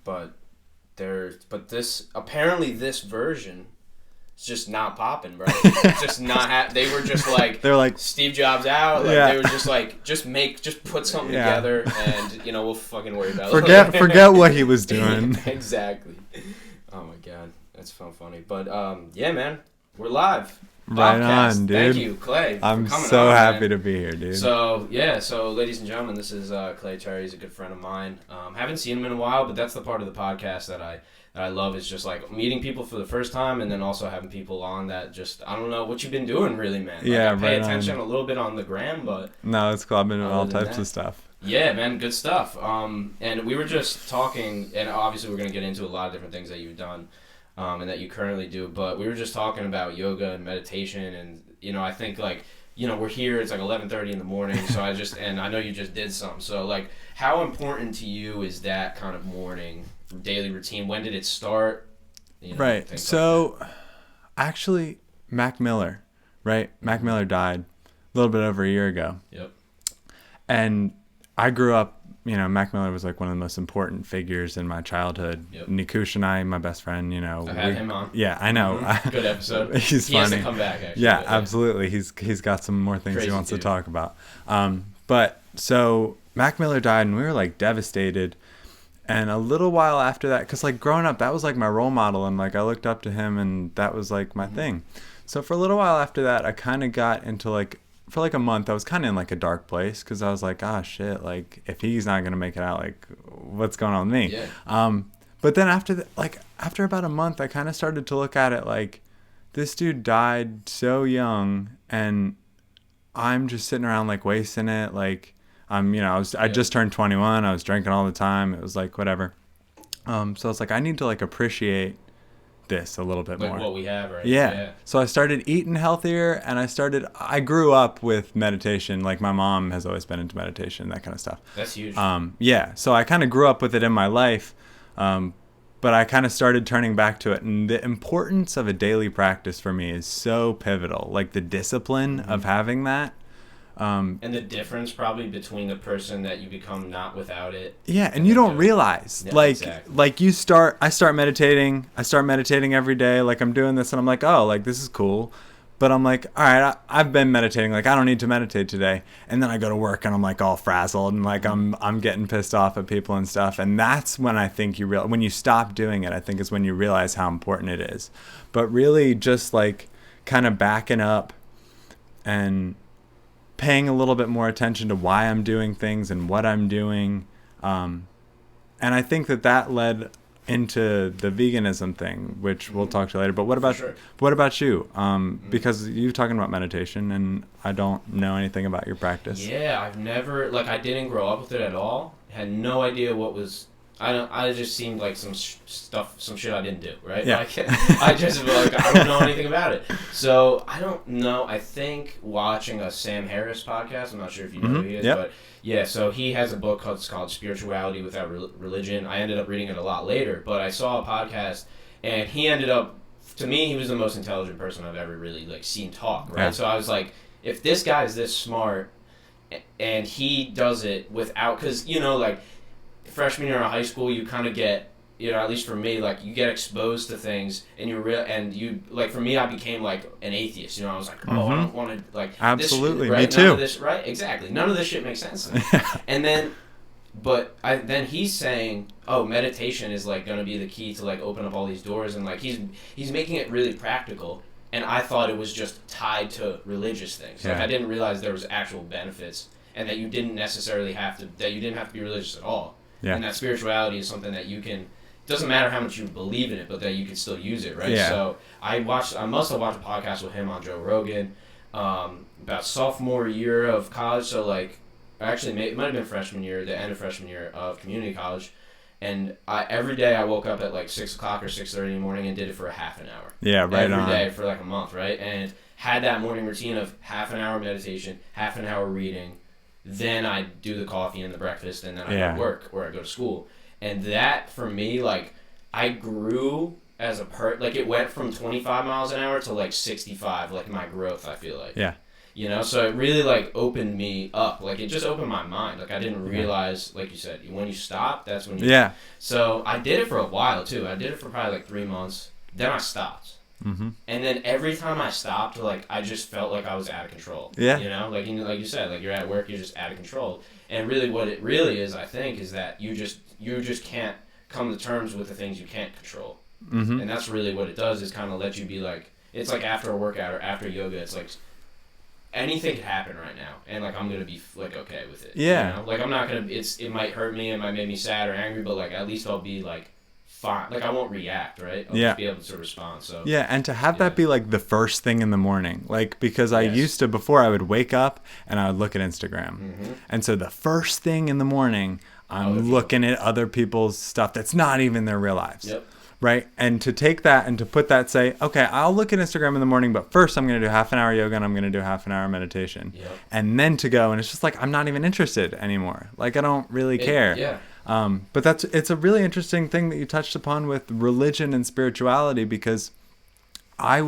but this version is just not popping, bro. It's just not. They were just like they're like Steve Jobs out. Like they were just like just put something together, and we'll fucking worry about it. Forget what he was doing. Exactly. Oh my god, that's funny. But yeah, man, we're live. Right BOPCAST. on, dude. Thank you, Clay. I'm for coming so on, happy man. to be here, dude. So ladies and gentlemen, this is Clay Terry. He's a good friend of mine. Haven't seen him in a while, but that's the part of the podcast that I love, is just like meeting people for the first time, and then also having people on that just, I don't know what you've been doing really, man. Like, I pay attention a little bit on the gram, but no, it's cool. I've been doing all types of stuff. Yeah, man, good stuff. And we were just talking, and obviously we're gonna get into a lot of different things that you've done, and that you currently do. But we were just talking about yoga and meditation, and I think we're here. It's like 11:30 in the morning, so and I know you just did something. So like, how important to you is that kind of morning daily routine? When did it start? Right. So, actually, Mac Miller died a little bit over a year ago. Yep. And I grew up, Mac Miller was like one of the most important figures in my childhood. Yep. Nikush and I, my best friend, I had him on. Yeah, I know. Mm-hmm. Good episode. He's he funny. Has to come back, actually. Yeah, absolutely. He's got some more things Crazy he wants dude. to talk about. But so Mac Miller died, and we were like devastated. And a little while after that, because like growing up, that was like my role model, and like I looked up to him, and that was like my thing. So for a little while after that, I kind of got into like, for like a month, I was kind of in like a dark place, because I was like, shit, like if he's not gonna make it out, like what's going on with me? Yeah. But then after about a month, I kind of started to look at it like, this dude died so young, and I'm just sitting around like wasting it, like. I just turned 21. I was drinking all the time. It was like whatever. So it's like I need to like appreciate this a little bit more. Like what we have, right? Yeah. So I started eating healthier, and I grew up with meditation. Like my mom has always been into meditation, that kind of stuff. That's huge. Yeah. So I kind of grew up with it in my life, but I kind of started turning back to it. And the importance of a daily practice for me is so pivotal. Like the discipline of having that. And the difference probably between the person that you become not without it. Yeah, and you don't realize. Yeah, like exactly. like I start meditating every day, like I'm doing this, and I'm like, oh, like this is cool. But I'm like, all right, I've been meditating, like I don't need to meditate today. And then I go to work and I'm like all frazzled, and like I'm getting pissed off at people and stuff. And that's when I think when you stop doing it, I think is when you realize how important it is. But really just like kind of backing up and paying a little bit more attention to why I'm doing things and what I'm doing. And I think that led into the veganism thing, which we'll talk to later. But what about you? Because you're talking about meditation, and I don't know anything about your practice. Yeah, I've never, I didn't grow up with it at all. Had no idea what was, I just seemed like some shit I didn't do, right? Yeah. I just, I don't know anything about it. So, I don't know, I think watching a Sam Harris podcast, I'm not sure if you know who he is, but yeah, so he has a book called Spirituality Without Religion. I ended up reading it a lot later, but I saw a podcast, and he ended up, to me, he was the most intelligent person I've ever really, seen talk, right? Yeah. So I was like, if this guy is this smart, and he does it without, because, freshman year of high school, you kind of get, at least for me, you get exposed to things, and for me, I became an atheist. I was like, I don't want to Absolutely, this, right? me too. None of this, right? Exactly. None of this shit makes sense to me. And then, then he's saying, meditation is going to be the key to open up all these doors, and he's making it really practical. And I thought it was just tied to religious things. Yeah. I didn't realize there was actual benefits, and that you didn't necessarily have to be religious at all. Yeah. And that spirituality is something that you can, it doesn't matter how much you believe in it, but that you can still use it, right? Yeah. So I must have watched a podcast with him on Joe Rogan about sophomore year of college. So actually it might have been freshman year, the end of freshman year of community college. And every day I woke up at 6 o'clock or 6:30 in the morning and did it for a half an hour. Yeah, right on. Every day for a month, right? And had that morning routine of half an hour meditation, half an hour reading. Then I do the coffee and the breakfast, and then I go to work or I go to school. And that, for me, I grew as a it went from 25 miles an hour to 65, my growth, I feel like. Yeah. You know, so it really like opened me up. Like it just opened my mind. Like I didn't realize, like you said, when you stop, that's when you. Yeah. So I did it for a while too. I did it for probably like 3 months. Then I stopped. Mm-hmm. And then every time I stopped, like I just felt like I was out of control. Yeah. You know, like you said, like you're at work, you're just out of control. And really, what it really is, I think, is that you just can't come to terms with the things you can't control. Mm-hmm. And that's really what it does, is kind of let you be like, it's like after a workout or after yoga, it's like anything could happen right now, and like I'm gonna be like okay with it. Yeah. You know? Like I'm not gonna. It might hurt me, it might make me sad or angry, but like at least I'll be like fine. Like I won't react, right? I'll just be able to respond. So yeah, and to have that be like the first thing in the morning, like because I used to, before I would wake up and I would look at Instagram, and so the first thing in the morning I'm looking at other people's stuff that's not even their real lives. Yep. Right? And to take that and to put that, say, okay, I'll look at Instagram in the morning, but first I'm going to do half an hour yoga and I'm going to do half an hour meditation. Yep. And then to go, and it's just like, I'm not even interested anymore. Like, I don't really care. Yeah. But it's a really interesting thing that you touched upon with religion and spirituality, because I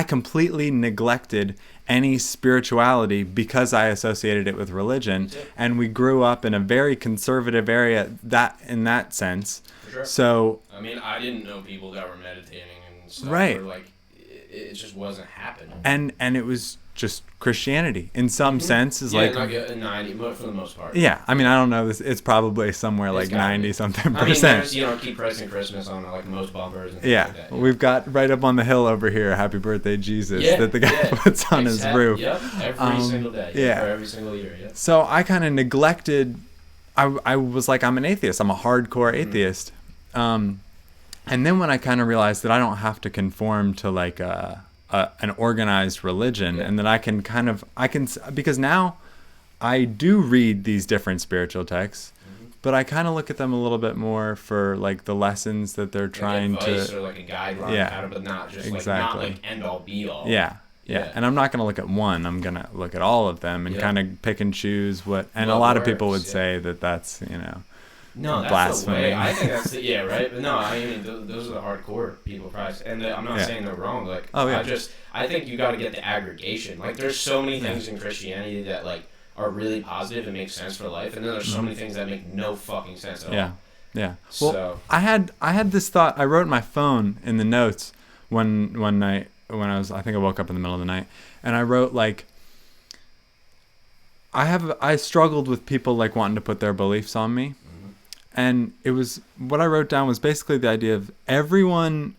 completely neglected any spirituality because I associated it with religion. And we grew up in a very conservative area in that sense. For sure. So I mean, I didn't know people that were meditating and stuff. Right. Or like, it just wasn't happening. And it was just Christianity in some sense is like a 90 for the most part. Yeah, I mean, I don't know, this it's probably somewhere like 90 something percent. I mean, keep pressing Christmas on like most bumpers and yeah, things like that. We've got right up on the hill over here, Happy Birthday Jesus, that the guy puts on his roof. Yep, every single day. Yeah. Or every single year. Yeah. So I kind of neglected. I was like, I'm an atheist. I'm a hardcore atheist. And then when I kind of realized that I don't have to conform to like an organized religion, and that I can because now I do read these different spiritual texts, but I kind of look at them a little bit more for like the lessons that they're trying advice to, or like a guideline, but not just not like end all be all. Yeah. And I'm not going to look at one. I'm going to look at all of them and kind of pick and choose what. And a lot of people would say that that's no, that's blasphemy. The way. I think that's right. But no, I mean those are the hardcore people, probably. And I'm not saying they're wrong. Like I think you got to get the aggregation. Like there's so many things in Christianity that like are really positive and make sense for life, and then there's so many things that make no fucking sense at all. Yeah. Well, I had this thought. I wrote in my phone in the notes one night when I think I woke up in the middle of the night, and I wrote like, I struggled with people like wanting to put their beliefs on me. And it was, what I wrote down was basically the idea of everyone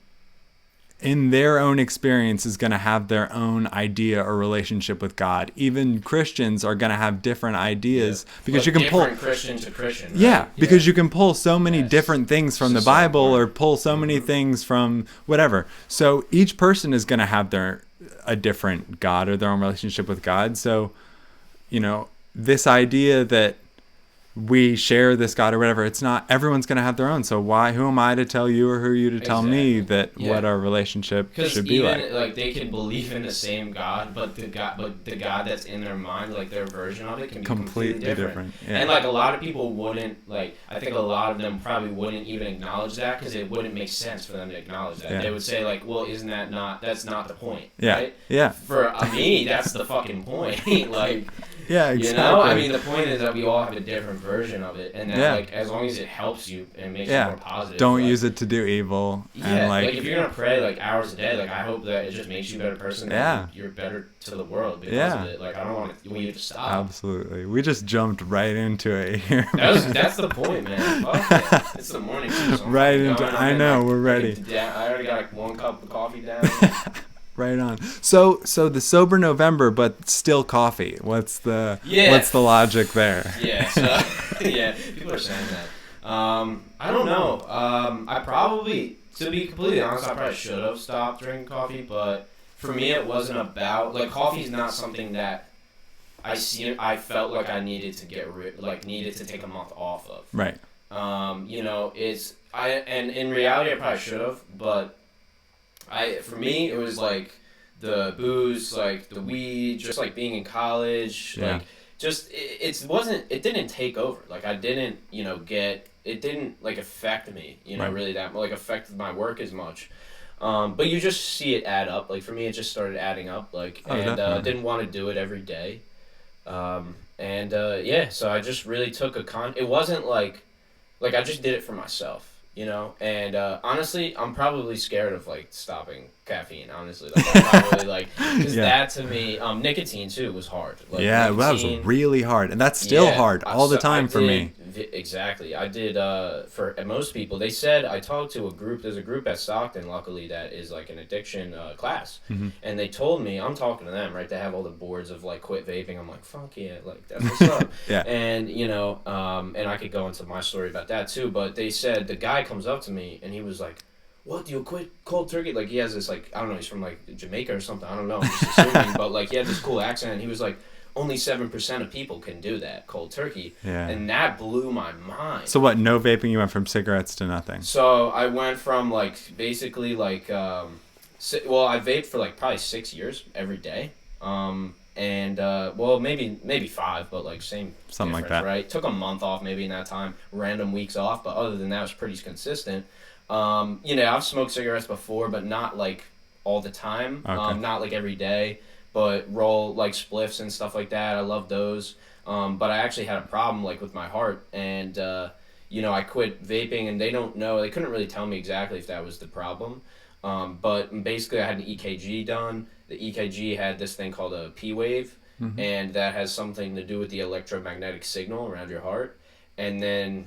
in their own experience is going to have their own idea or relationship with God. Even Christians are going to have different ideas because you can pull Christian to Christian. Right? Yeah, because you can pull so many different things from the Bible or pull so many things from whatever. So each person is going to have a different God or their own relationship with God. So, this idea that we share this God or whatever, it's not, everyone's going to have their own. So who am I to tell you or who are you to tell me that what our relationship should be like? Because even they can believe in the same God, but the God that's in their mind, like their version of it, can be completely different. Yeah. And like a lot of people wouldn't, I think a lot of them probably wouldn't even acknowledge that because it wouldn't make sense for them to acknowledge that. They would say like, well, isn't that's not the point, right? Yeah. For me, that's the fucking point. Yeah, exactly. I mean, the point is that we all have a different version of it, and that as long as it helps you and makes it more positive. Don't use it to do evil. Yeah, and if you're gonna pray hours a day, I hope that it just makes you a better person. And you're better to the world because of it. I don't want you to stop. Absolutely. We just jumped right into it here. That's the point, man. Fuck it. It's the morning. So right into. I know we're ready. I already got 1 cup of coffee down. Right on. So the sober November, but still coffee. What's the logic there? Yeah. So people are saying that. I don't know. I probably, to be completely honest, I probably should have stopped drinking coffee, but for me, it wasn't about coffee's not something that I felt like I needed to needed to take a month off of. Right. And in reality, I probably should have, but. For me, it was the booze, the weed, just being in college, it didn't take over. I didn't, it didn't affect me, really that affected my work as much. But you just see it add up. Like for me, it just started adding up. Like, and didn't want to do it every day. Yeah, so I just really took it wasn't like I just did it for myself, you know? And honestly, I'm probably scared of like stopping caffeine, honestly. Like I'm probably like, because that to me, nicotine too was hard. Like, yeah, that was really hard. And that's still hard all the time for me. Exactly. I did, for most people, they said, I talked to there's a group at Stockton, luckily, that is like an addiction class. Mm-hmm. And they told me, I'm talking to them, right? They have all the boards of like quit vaping. I'm like, fuck yeah, like that's what's up. Yeah. And, you know, and I could go into my story about that too, but they said, the guy comes up to me and he was like, what, do you quit cold turkey? Like he has this like, I don't know, he's from like Jamaica or something. I don't know, I'm just assuming, but like he had this cool accent and he was like, only 7% of people can do that cold turkey. Yeah. And that blew my mind. So what, no vaping, you went from cigarettes to nothing? So I went from like basically like I vaped for like probably 6 years every day. Well maybe 5, but like same something like that, right? Took a month off maybe in that time, random weeks off, but other than that it was pretty consistent. You know, I've smoked cigarettes before, but not like all the time. Okay. Not like every day. But roll like spliffs and stuff like that. I love those. But I actually had a problem like with my heart, and you know, I quit vaping, and they couldn't really tell me exactly if that was the problem. But basically, I had an EKG done. The EKG had this thing called a P wave, mm-hmm. and that has something to do with the electromagnetic signal around your heart. And then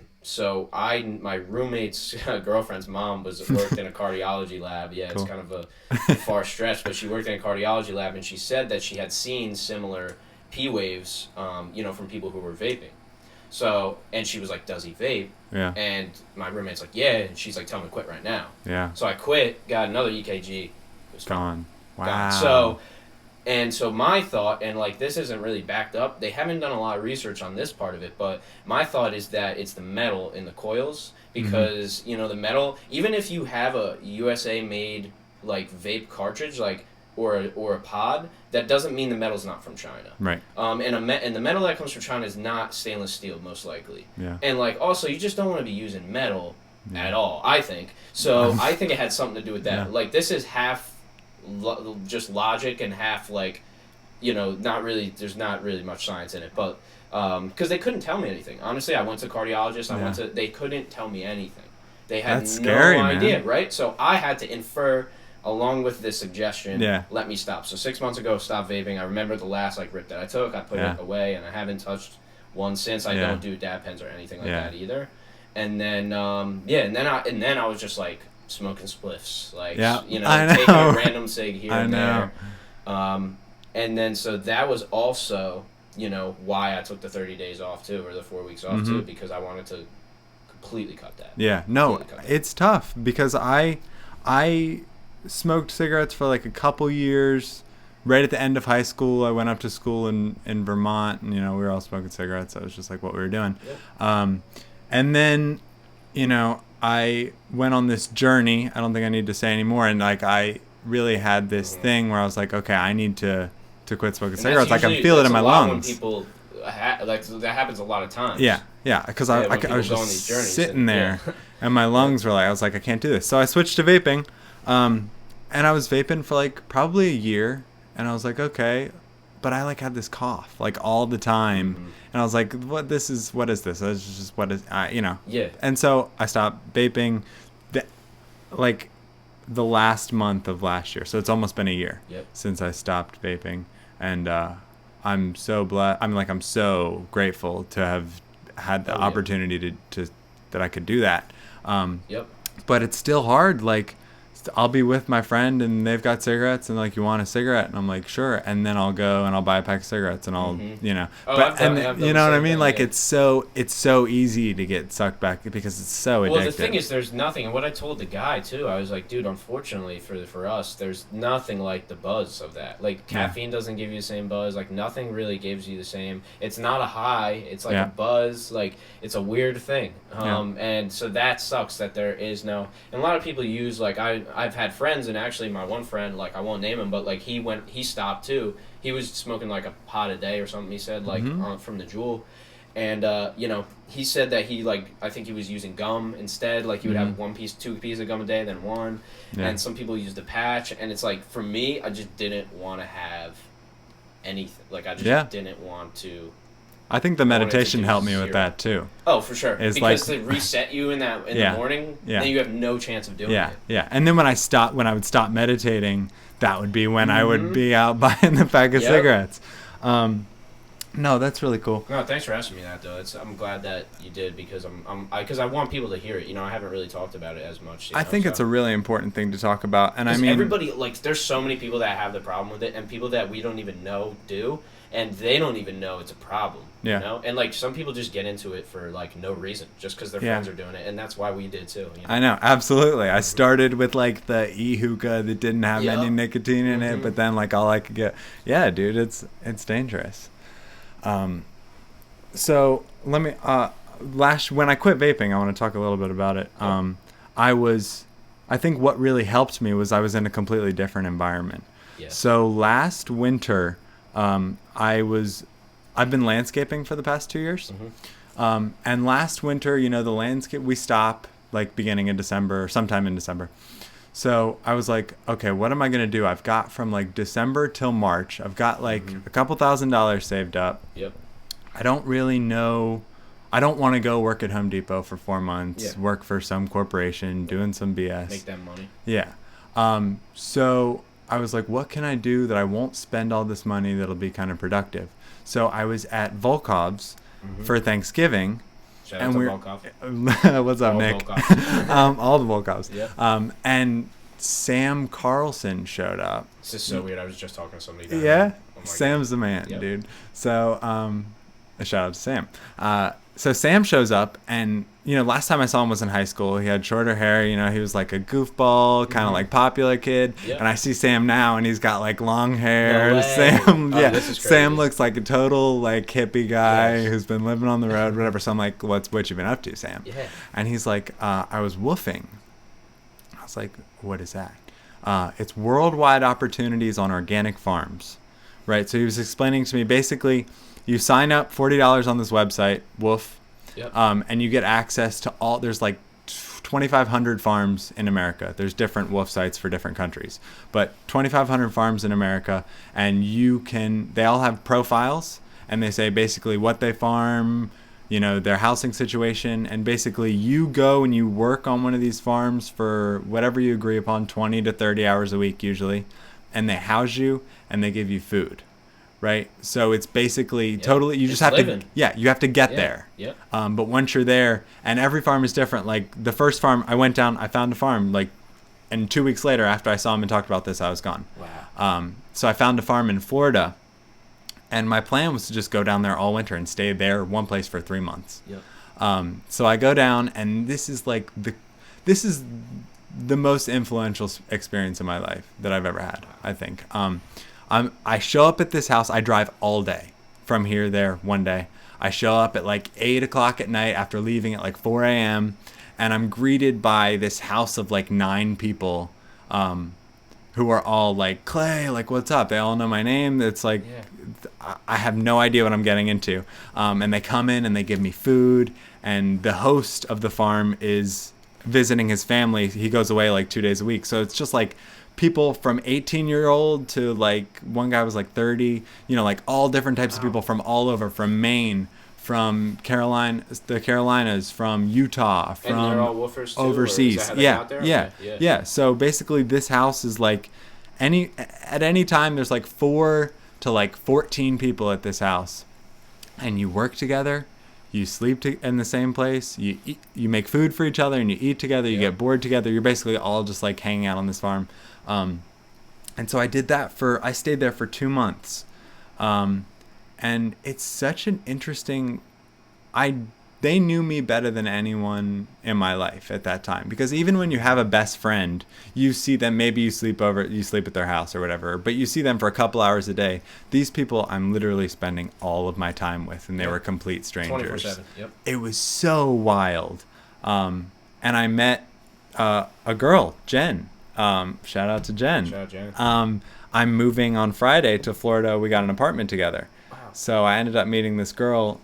my roommate's girlfriend's mom worked in a cardiology lab. Yeah, cool. It's kind of a far stretch, but she worked in a cardiology lab, and she said that she had seen similar P waves, you know, from people who were vaping. So, and she was like, "Does he vape?" Yeah. And my roommate's like, "Yeah," and she's like, "Tell him to quit right now." Yeah. So I quit, got another EKG, it was gone. Wow. Gone. So my thought, and like this isn't really backed up, they haven't done a lot of research on this part of it, but my thought is that it's the metal in the coils, because mm-hmm. you know, the metal, even if you have a USA made like vape cartridge, like or a pod, that doesn't mean the metal's not from China. Right. And the metal that comes from China is not stainless steel, most likely. Yeah. And like also, you just don't want to be using metal at all, I think. So I think it had something to do with that. Yeah. Like this is half just logic and half like, you know, there's not really much science in it, but because they couldn't tell me anything. Honestly, I went to cardiologists, they couldn't tell me anything. They had no idea, man. Right? So I had to infer along with this suggestion, let me stop. So 6 months ago, stop vaping. I remember the last like rip that I took, I put it away, and I haven't touched one since. I don't do dab pens or anything like that either. And then and then I was just like smoking spliffs, like you know, taking a random cig here and there. And then so that was also, you know, why I took the 30 days off too, or the 4 weeks off too, because I wanted to completely cut that. Yeah, no, it's tough because I smoked cigarettes for like a couple years. Right at the end of high school, I went up to school in Vermont, and you know, we were all smoking cigarettes. That was just like what we were doing. Yep. And then, you know, I went on this journey. I don't think I need to say anymore. And like I really had this thing where I was like, okay, I need to quit smoking cigarettes. Like I feel it in my lungs. When people like that happens a lot of times. Yeah, because I was just sitting there, and my lungs were like, I was like, I can't do this. So I switched to vaping, and I was vaping for like probably a year, and I was like, okay, but I like had this cough like all the time. And I was like, what is this? It's just what is, you know? Yeah. And so I stopped vaping, like the last month of last year. So it's almost been a year since I stopped vaping, and I'm so blessed. I'm so grateful to have had the opportunity to that I could do that. But it's still hard. Like I'll be with my friend and they've got cigarettes and like, you want a cigarette? And I'm like, sure. And then I'll go and I'll buy a pack of cigarettes and I'll, you know, you know what I mean? Like it's so easy to get sucked back because it's so addictive. Well, the thing is there's nothing. And what I told the guy too, I was like, dude, unfortunately for us, there's nothing like the buzz of that. Like caffeine doesn't give you the same buzz. Like nothing really gives you the same. It's not a high. It's like a buzz. Like it's a weird thing. And so that sucks that there is no, and a lot of people use like, I've had friends, and actually my one friend, like I won't name him, but like he stopped too. He was smoking like a pot a day or something, he said, like from the Juul. And he said that I think he was using gum instead. Like he would have 2 pieces of gum a day, then one. Yeah. And some people use the patch. And it's like, for me, I just didn't want to have anything. Like I just didn't want to. I think the meditation helped me with that too. Oh, for sure. It's because they reset you in the morning, then you have no chance of doing it. Yeah. And then when I would stop meditating, that would be when I would be out buying the pack of cigarettes. No, that's really cool. No, thanks for asking me that though. I'm glad that you did, because I want people to hear it. I haven't really talked about it as much. I think it's a really important thing to talk about, and I mean, everybody, like, there's so many people that have the problem with it, and people that we don't even know do, and they don't even know it's a problem. Yeah. And like some people just get into it for like no reason, just because their friends are doing it, and that's why we did too. I know, absolutely. I started with like the e-hookah that didn't have any nicotine in it, but then like all I could get. Yeah, dude, it's dangerous. So let me when I quit vaping, I want to talk a little bit about it. I think what really helped me was I was in a completely different environment. Yeah. So last winter, I've been landscaping for the past 2 years. And last winter, the landscape, we stop like beginning in December or sometime in December. So I was like, okay, what am I going to do? I've got from like December till March, I've got like a couple $1,000s saved up. Yep. I don't really know. I don't want to go work at Home Depot for 4 months, work for some corporation, doing some BS. Make that money. Yeah. So I was like, what can I do that I won't spend all this money that'll be kind of productive? So I was at Volkov's for Thanksgiving. Shout out to Volkov. What's up, all Nick? All the Volkovs. Yeah. And Sam Carlson showed up. This is so weird. I was just talking to somebody. Yeah? Sam's the man, dude. So a shout out to Sam. So Sam shows up, and last time I saw him was in high school. He had shorter hair. He was like a goofball, kind of like popular kid. Yep. And I see Sam now, and he's got like long hair. No Sam, this is crazy. Sam looks like a total like hippie guy who's been living on the road, whatever. So I'm like, what you been up to, Sam? Yeah. And he's like, I was woofing. I was like, what is that? It's worldwide opportunities on organic farms, right? So he was explaining to me basically. You sign up $40 on this website, Woof, and you get access to all. There's like 2,500 farms in America. There's different Woof sites for different countries, but 2,500 farms in America, and they all have profiles, and they say basically what they farm, their housing situation, and basically you go and you work on one of these farms for whatever you agree upon, 20 to 30 hours a week usually, and they house you and they give you food. Right, so it's basically totally. You just have to. Yeah, you have to get there. Yeah. But once you're there, and every farm is different. Like the first farm, I went down. I found a farm. Like, and 2 weeks later, after I saw him and talked about this, I was gone. Wow. So I found a farm in Florida, and my plan was to just go down there all winter and stay there one place for 3 months. Yep. So I go down, and this is the most influential experience in my life that I've ever had. I think. I show up at this house. I drive all day from here there one day. I show up at like 8 o'clock at night after leaving at like 4 a.m. And I'm greeted by this house of like 9 people who are all like, Clay, like, what's up? They all know my name. It's like, I have no idea what I'm getting into. And they come in and they give me food. And the host of the farm is visiting his family. He goes away like 2 days a week. So it's just like, people from 18-year-old to like one guy was like 30, like all different types of people from all over, from Maine, from the Carolinas, from Utah, from and they're all woofers too, overseas. Yeah. So basically this house is like at any time there's like 4 to like 14 people at this house, and you work together. You sleep in the same place. You eat, you make food for each other, and you eat together. You get bored together. You're basically all just like hanging out on this farm. And so I did that I stayed there for 2 months. And it's such an interesting, they knew me better than anyone in my life at that time. Because even when you have a best friend, you see them, maybe you sleep at their house or whatever, but you see them for a couple hours a day. These people I'm literally spending all of my time with, and they were complete strangers. 24/7, yep. It was so wild. And I met a girl, Jen. Shout out to Jen. Shout out, Jen. I'm moving on Friday to Florida. We got an apartment together. Wow. So I ended up meeting this girl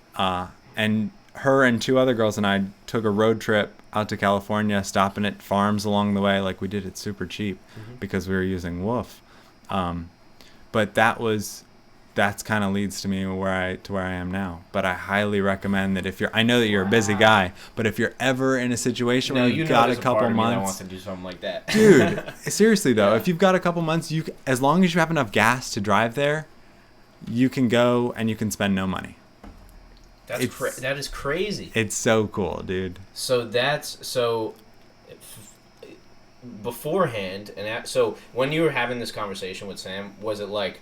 And her and 2 other girls and I took a road trip out to California, stopping at farms along the way. Like, we did it super cheap because we were using Woof. But that's kind of leads to me where I am now. But I highly recommend that if I know that you're a busy guy, but if you're ever in a situation where you've got a couple months, I want to do something like that. Dude, seriously though, if you've got a couple months, as long as you have enough gas to drive there, you can go and you can spend no money. That is crazy. It's so cool, dude. So beforehand, so when you were having this conversation with Sam, was it like,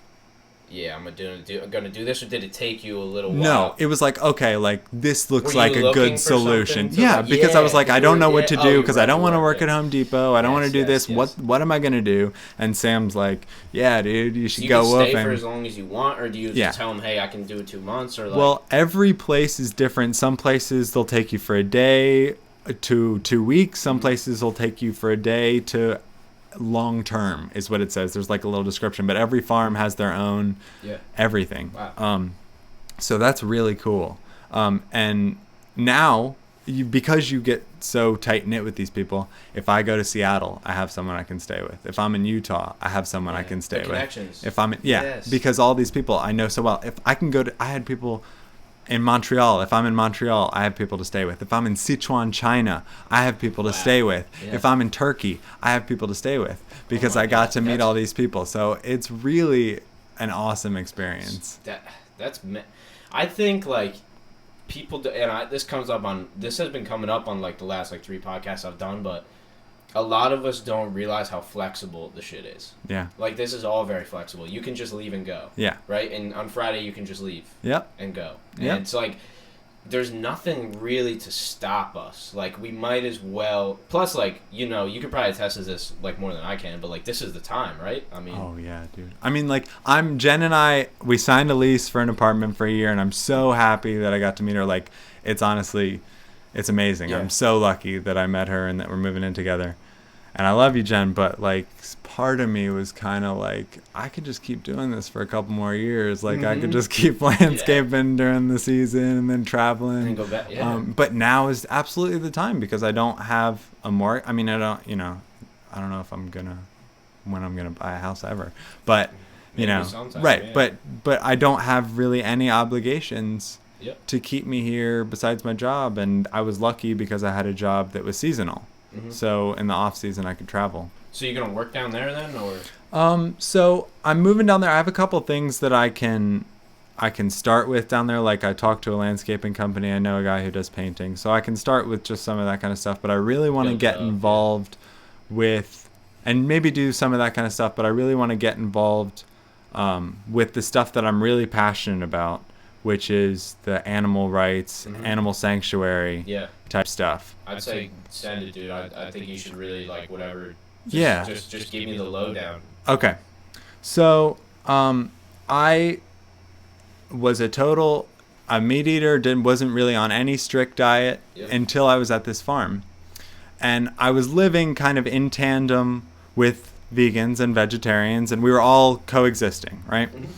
yeah, I'm gonna do this, or did it take you a little while? No, it was like, okay, like this looks like a good solution. Yeah, like, because I was like, I don't know what to do because I don't want to work at Home Depot. I don't want to do this. Yes. What am I gonna do? And Sam's like, yeah, dude, you should go with him. You can stay for him as long as you want, or do you just tell him, hey, I can do it 2 months, or like? Well, every place is different. Some places they'll take you for a day to 2 weeks. Some places will take you for a day to long term is what it says. There's like a little description, but every farm has their own everything. Wow. So that's really cool. And now because you get so tight knit with these people, if I go to Seattle, I have someone I can stay with. If I'm in Utah, I have someone I can stay with. Connections. If I'm because all these people I know so well. If I can I had people in Montreal. If I'm in Montreal, I have people to stay with. If I'm in Sichuan, China, I have people to stay with. Yeah. If I'm in Turkey, I have people to stay with because I got to meet all these people. So it's really an awesome experience. I think like people do, and this has been coming up on like the last like 3 podcasts I've done, but a lot of us don't realize how flexible the shit is. Yeah. Like, this is all very flexible. You can just leave and go. Yeah. Right? And on Friday, you can just leave. Yep. And go. Yep. And it's like, there's nothing really to stop us. Like, we might as well... Plus, like, you could probably attest to this, like, more than I can, but, like, this is the time, right? I mean... Oh, yeah, dude. I mean, like, Jen and I, we signed a lease for an apartment for a year, and I'm so happy that I got to meet her. Like, it's honestly... It's amazing. Yeah. I'm so lucky that I met her and that we're moving in together. And I love you, Jen, but, like, part of me was kind of like, I could just keep doing this for a couple more years. Like, I could just keep landscaping during the season and then traveling. And go back, but now is absolutely the time because I don't have a mortgage. I mean, I don't know if when I'm going to buy a house ever. But, right. Yeah. But I don't have really any obligations to keep me here besides my job. And I was lucky because I had a job that was seasonal. Mm-hmm. So in the off season, I could travel. So you're gonna work down there then, or? So I'm moving down there. I have a couple things that I can start with down there. Like I talked to a landscaping company. I know a guy who does painting, so I can start with just some of that kind of stuff. But I really want to get involved with, and maybe do some of that kind of stuff. But I really want to get involved with the stuff that I'm really passionate about, which is the animal rights, animal sanctuary type stuff. I'd say send it, dude. I think you should really, like, whatever. Just give me the lowdown. Okay. So, I was a meat eater, wasn't really on any strict diet until I was at this farm. And I was living kind of in tandem with vegans and vegetarians, and we were all coexisting, right? Mm-hmm.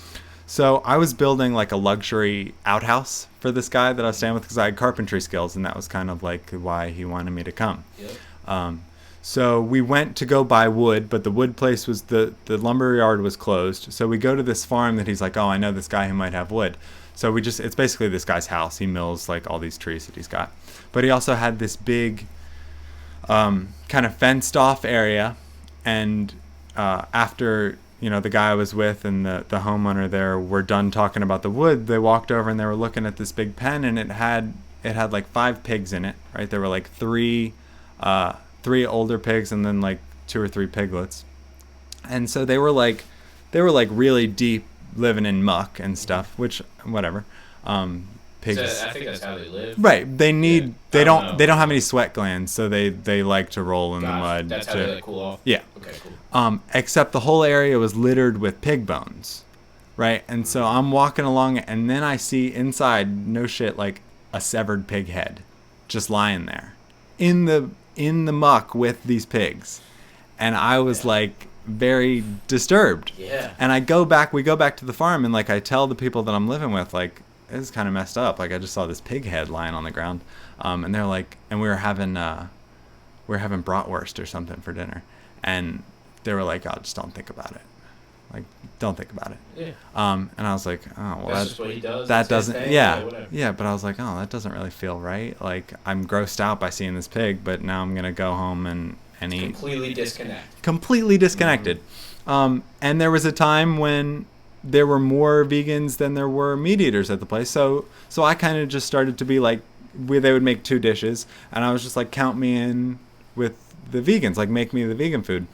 So I was building like a luxury outhouse for this guy that I was staying with because I had carpentry skills, and that was kind of like why he wanted me to come. Yep. So we went to go buy wood, but the wood place was the lumber yard was closed. So we go to this farm that he's like, oh, I know this guy who might have wood. So it's basically this guy's house. He mills like all these trees that he's got. But he also had this big kind of fenced off area. And after... the guy I was with and the homeowner there were done talking about the wood, they walked over and they were looking at this big pen, and it had like 5 pigs in it, right? There were like three older pigs and then like 2 or 3 piglets. And so they were like really deep, living in muck and stuff, which whatever. Pigs. So I think that's how they live. Right. They don't have any sweat glands, so they like to roll in the mud. That's how they like cool off. Yeah. Okay, cool. Except the whole area was littered with pig bones, right? And so I'm walking along, and then I see inside, no shit, like a severed pig head, just lying there, in the muck with these pigs, and I was like very disturbed. Yeah. And we go back to the farm, and like I tell the people that I'm living with, like, this is kind of messed up. Like, I just saw this pig head lying on the ground. And they're like, and we were having bratwurst or something for dinner. And they were like, oh, just don't think about it. Like, don't think about it. Yeah. And I was like, oh, well, that's just what he does. That doesn't, thing, yeah. But I was like, oh, that doesn't really feel right. Like, I'm grossed out by seeing this pig, but now I'm going to go home and eat. Completely disconnect. Completely disconnected. And there was a time when there were more vegans than there were meat eaters at the place. So I kind of just started to be like, they would make 2 dishes, and I was just like, count me in with the vegans, like, make me the vegan food.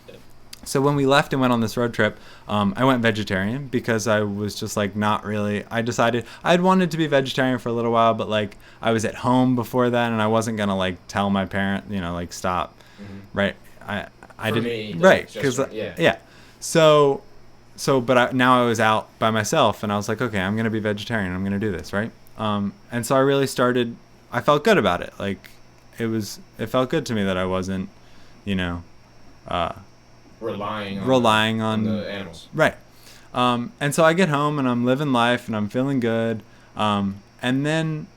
So when we left and went on this road trip, I went vegetarian because I was just like not really. I decided I'd wanted to be vegetarian for a little while, but like I was at home before that, and I wasn't gonna like tell my parent, like stop, right? I didn't, right? Because yeah. So but now I was out by myself, and I was like, okay, I'm gonna be vegetarian. I'm gonna do this, right? And so I really started. I felt good about it. Like it felt good to me that I wasn't, relying on the animals. Right. And so I get home and I'm living life and I'm feeling good. And then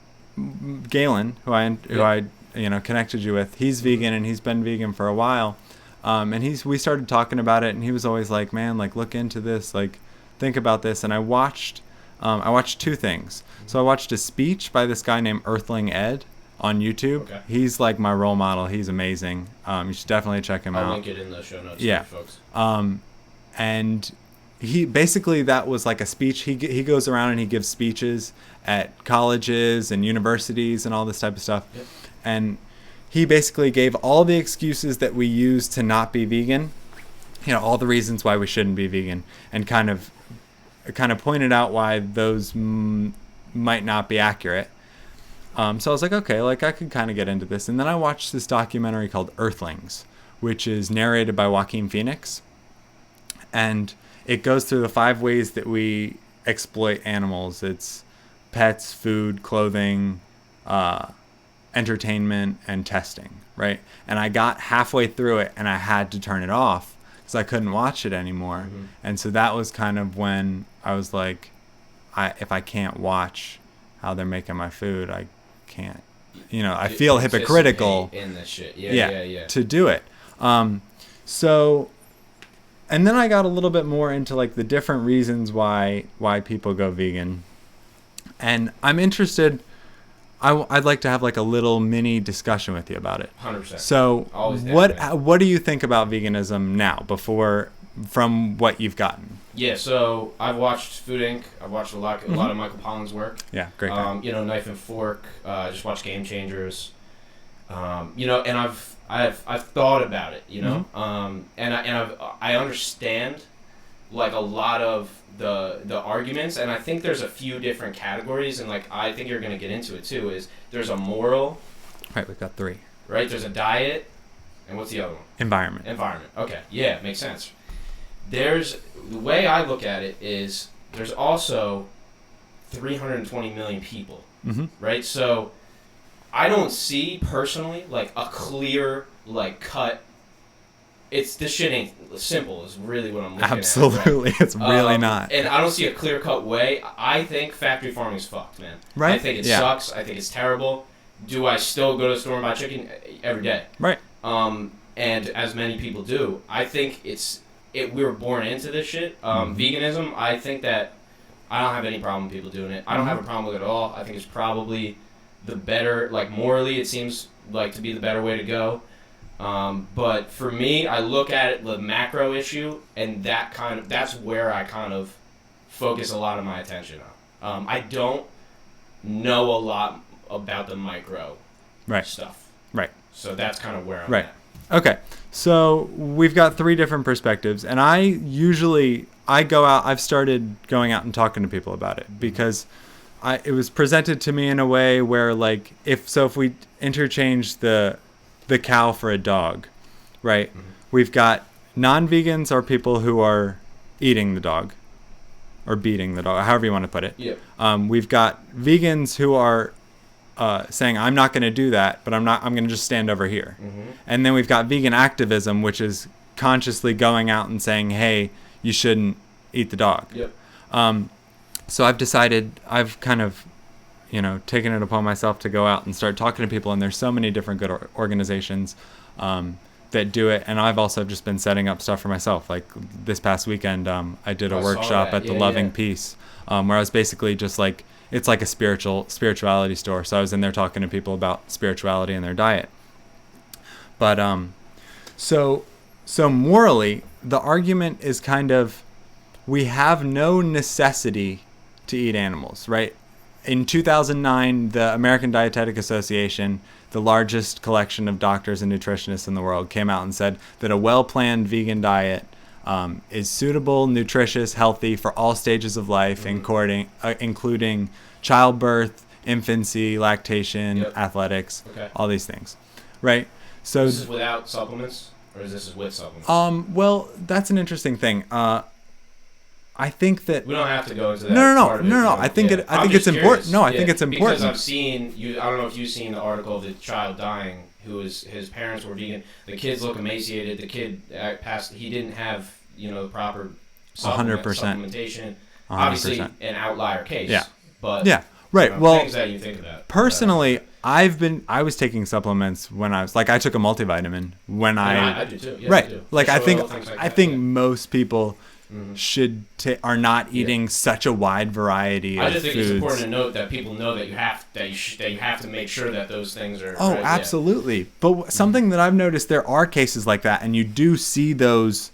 Galen, who I connected you with, he's vegan and he's been vegan for a while. And we started talking about it, and he was always like, man, like, look into this, like, think about this. And I watched 2 things. So I watched a speech by this guy named Earthling Ed on YouTube. Okay. He's like my role model. He's amazing. You should definitely check him out. I'll link it in the show notes for folks. And he basically, that was like a speech. He goes around and he gives speeches at colleges and universities and all this type of stuff. Yep. And he basically gave all the excuses that we use to not be vegan, all the reasons why we shouldn't be vegan, and kind of pointed out why those might not be accurate. So I was like, okay, like I could kind of get into this. And then I watched this documentary called Earthlings, which is narrated by Joaquin Phoenix. And it goes through the 5 ways that we exploit animals. It's pets, food, clothing, entertainment, and testing, right? And I got halfway through it and I had to turn it off because I couldn't watch it anymore. Mm-hmm. And so that was kind of when I was like, if I can't watch how they're making my food, I can't, I feel hypocritical in this shit. Yeah. To do it. So, and then I got a little bit more into like the different reasons why people go vegan, and I'm interested. I'd like to have like a little mini discussion with you about it. 100%. So, what do you think about veganism now, from what you've gotten? Yeah, so I've watched Food Inc. I've watched a lot of Michael Pollan's work. Yeah, great guy. Knife and Fork. I just watched Game Changers. And I've thought about it. And I understand like a lot of the arguments, and I think there's a few different categories, and like I think you're gonna get into it too. Is there's a moral. Right, we've got 3. Right, there's a diet, and what's the other one? Environment. Okay, yeah, makes sense. The way I look at it is there's also 320 million people, right? So I don't see personally like a clear like cut. This shit ain't simple is really what I'm looking Absolutely. at. Right? It's really not. And I don't see a clear cut way. I think factory farming is fucked, man. Right. I think it sucks. I think it's terrible. Do I still go to the store and buy chicken every day? Right. And as many people do, I think we were born into this shit. Veganism, I think that I don't have any problem with people doing it. I don't have a problem with it at all. I think it's probably the better, like morally, it seems like to be the better way to go. But for me, I look at it, the macro issue, and that's where I kind of focus a lot of my attention on. I don't know a lot about the micro stuff. Right. So that's kind of where I'm at. Okay, so we've got 3 different perspectives, and I've started going out and talking to people about it because it was presented to me in a way where like if we interchange the cow for a dog, right? Mm-hmm. We've got non-vegans are people who are eating the dog or beating the dog, however you want to put it. Yeah. We've got vegans who are saying, I'm not going to do that, but I'm going to just stand over here. Mm-hmm. And then we've got vegan activism, which is consciously going out and saying, hey, you shouldn't eat the dog. Yep. So I've decided, I've kind of taken it upon myself to go out and start talking to people. And there's so many different good organizations that do it. And I've also just been setting up stuff for myself. Like this past weekend, I did a workshop at the Loving Peace, where I was basically just like, it's like a spirituality store. So I was in there talking to people about spirituality and their diet. But so morally, the argument is kind of, we have no necessity to eat animals, right? In 2009, the American Dietetic Association, the largest collection of doctors and nutritionists in the world, came out and said that a well-planned vegan diet is suitable, nutritious, healthy for all stages of life, including childbirth, infancy, lactation, athletics, all these things, right? So this is without supplements, or is this with supplements? Well, that's an interesting thing. I think that we don't have to go into that. No. I think it's important. No, I think it's important because I've seen you. I don't know if you've seen the article of the child dying, his parents were vegan. The kids look emaciated. The kid passed. He didn't have the proper 100% supplementation. Obviously, an outlier case. Yeah. But right. Well, things that you think about. Personally, I was taking supplements when I was I took a multivitamin when I do too. Yeah, right. I do. Like I think most people are not eating such a wide variety of foods. I just think it's important to note that people know that you have to make sure that those things are. Oh, right, absolutely. Yeah. But something that I've noticed, there are cases like that, and you do see those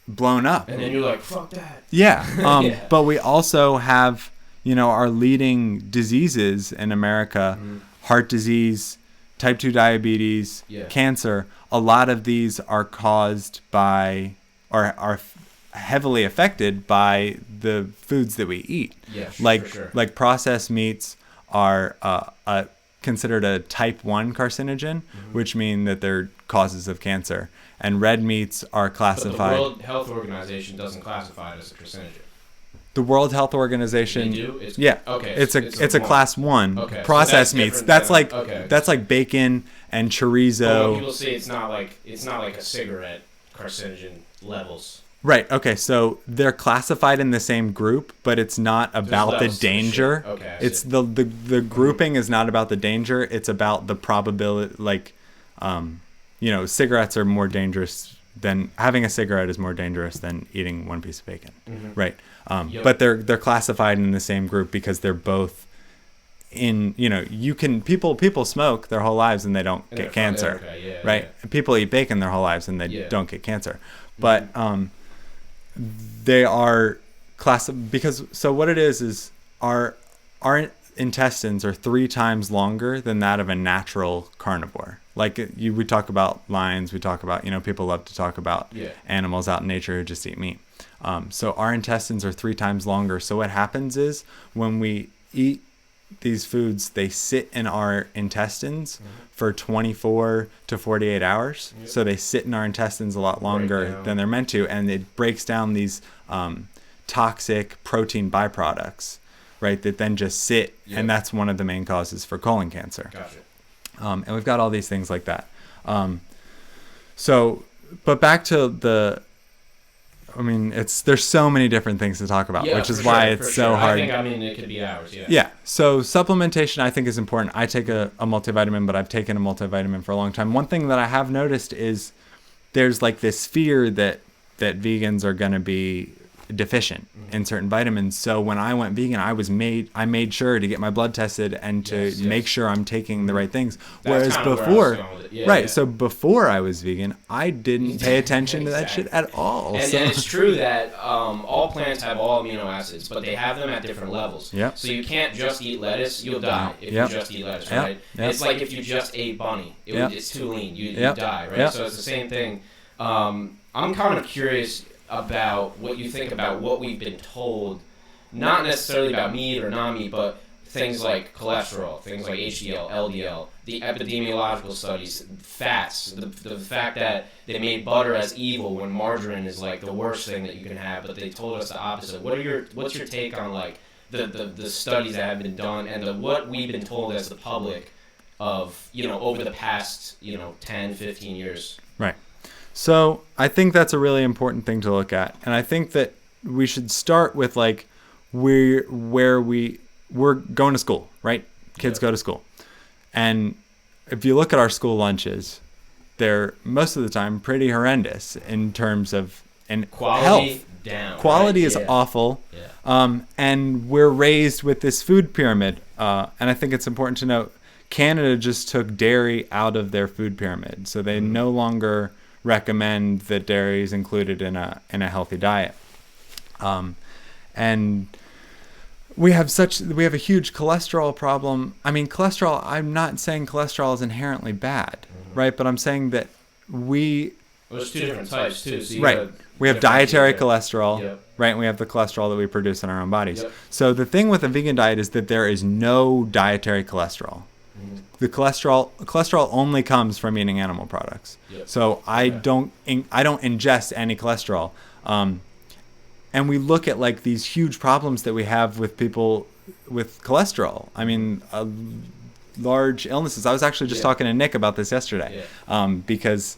blown up. And then you're like, fuck that. Yeah. But we also have our leading diseases in America: heart disease, type 2 diabetes, cancer. A lot of these are caused by, or are heavily affected by, the foods that we eat. Yeah, for sure. Like processed meats are considered a type 1 carcinogen, which mean that they're causes of cancer. And red meats are classified. But the World Health Organization doesn't classify it as a carcinogen. The World Health Organization. They do? Okay. It's a class 1 processed meats. That's like bacon and chorizo. But when people say it's not like a cigarette carcinogen levels. Right. Okay. So they're classified in the same group, but it's not about the danger. Okay. It's the grouping is not about the danger. It's about the probability. Cigarettes are more dangerous than having a cigarette is more dangerous than eating one piece of bacon. Right. But they're classified in the same group because they're both in. People smoke their whole lives and they don't get cancer. Right. Yeah. People eat bacon their whole lives and they don't get cancer. But they are because what it is our intestines are 3 times longer than that of a natural carnivore. We talk about lions, we talk about people love to talk about animals out in nature who just eat meat. So our intestines are 3 times longer. So what happens is when we eat these foods, they sit in our intestines for 24 to 48 hours. So they sit in our intestines a lot longer than they're meant to, and it breaks down these toxic protein byproducts, right, that then just sit, and that's one of the main causes for colon cancer. Gotcha. And we've got all these things like that. But back to there's so many different things to talk about, which is why it's so hard. It could be hours. Yeah. So supplementation, I think, is important. I take a multivitamin, but I've taken a multivitamin for a long time. One thing that I have noticed is there's this fear that vegans are going to be deficient in certain vitamins. So when I went vegan, I made sure to get my blood tested and to make sure I'm taking the right things. Whereas before, so before I was vegan, I didn't pay attention to that shit at all. And it's true that all plants have all amino acids, but they have them at different levels. Yep. So you can't just eat lettuce, you'll die if you just eat lettuce, right? Yep. It's like if you just ate bunny, it's too lean, you die, right? So it's the same thing. I'm kind of curious about what you think about what we've been told, not necessarily about meat or non-meat, but things like cholesterol, things like HDL, LDL, the epidemiological studies, fats, the fact that they made butter as evil when margarine is the worst thing that you can have, but they told us the opposite. What's your take on the studies that have been done and what we've been told as the public of over the past 10, 15 years? Right. So I think that's a really important thing to look at. And I think that we should start with where we we're going to school, right? Kids go to school. And if you look at our school lunches, they're most of the time pretty horrendous in terms of quality health. down. Quality right? is awful. Yeah. And we're raised with this food pyramid. And I think it's important to note, Canada just took dairy out of their food pyramid. So they no longer recommend that dairy is included in a healthy diet. And we have a huge cholesterol problem. I mean, cholesterol, I'm not saying cholesterol is inherently bad, right? But I'm saying that there's two different types too. So right. We have dietary cholesterol, yep. right? And we have the cholesterol that we produce in our own bodies. Yep. So the thing with a vegan diet is that there is no dietary cholesterol. The cholesterol only comes from eating animal products. Yep. So I don't ingest any cholesterol. And we look at like these huge problems that we have with people with cholesterol. I mean, large illnesses. I was actually just talking to Nick about this yesterday, because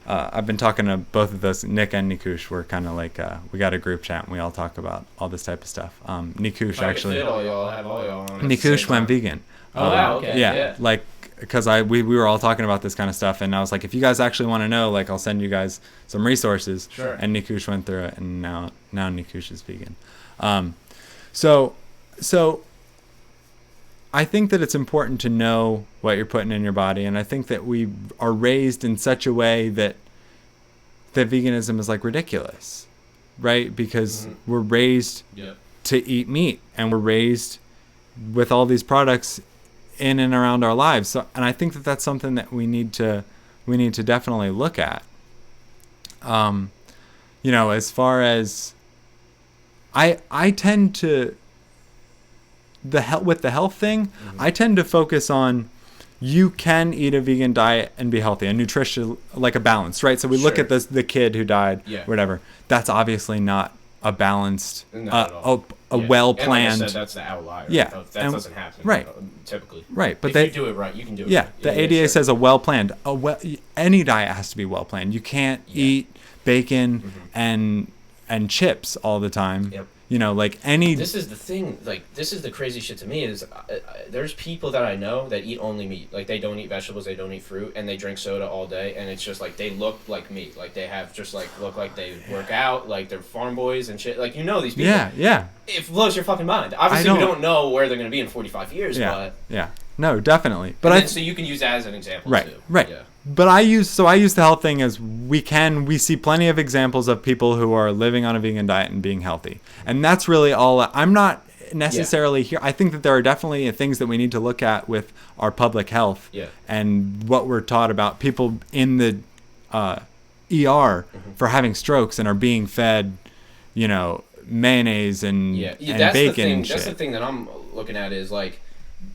I've been talking to both of those, Nick and Nikush. We're kind of like, we got a group chat and we all talk about all this type of stuff. Nikush actually, Nikush went vegan. Oh, wow, okay. Yeah, like, because we were all talking about this kind of stuff, and I was like, if you guys actually want to know, like, I'll send you guys some resources. Sure. And Nikush went through it, and now Nikush is vegan. So I think that it's important to know what you're putting in your body, and I think that we are raised in such a way that veganism is like ridiculous, right? Because we're raised to eat meat, and we're raised with all these products in and around our lives. So, and I think that that's something that we need to definitely look at. As far as I tend to with the health thing, I tend to focus on, you can eat a vegan diet and be healthy, a nutrition, like a balance, right? So we look at the kid who died, whatever. That's obviously not a balanced, well-planned. And like I said, that's the outlier. Yeah, that doesn't happen. Right. Typically. Right, but if you do it right, you can do it. Yeah, Right. the ADA says a well-planned. Any diet has to be well-planned. You can't eat bacon and chips all the time. Yep. Like any. This is the thing. Like, this is the crazy shit to me is there's people that I know that eat only meat. Like, they don't eat vegetables, they don't eat fruit, and they drink soda all day. And it's just like they look like meat. Like, they have just like look like they work out. Like, they're farm boys and shit. Like, these people. Yeah. It blows your fucking mind. Obviously, we don't know where they're gonna be in 45 years. But no, definitely. But so you can use that as an example too. Right. Yeah. But I use the health thing as we see plenty of examples of people who are living on a vegan diet and being healthy. And that's really all. I'm not necessarily here. I think that there are definitely things that we need to look at with our public health and what we're taught about people in the ER for having strokes and are being fed, mayonnaise and bacon and shit. That's the thing that I'm looking at is like,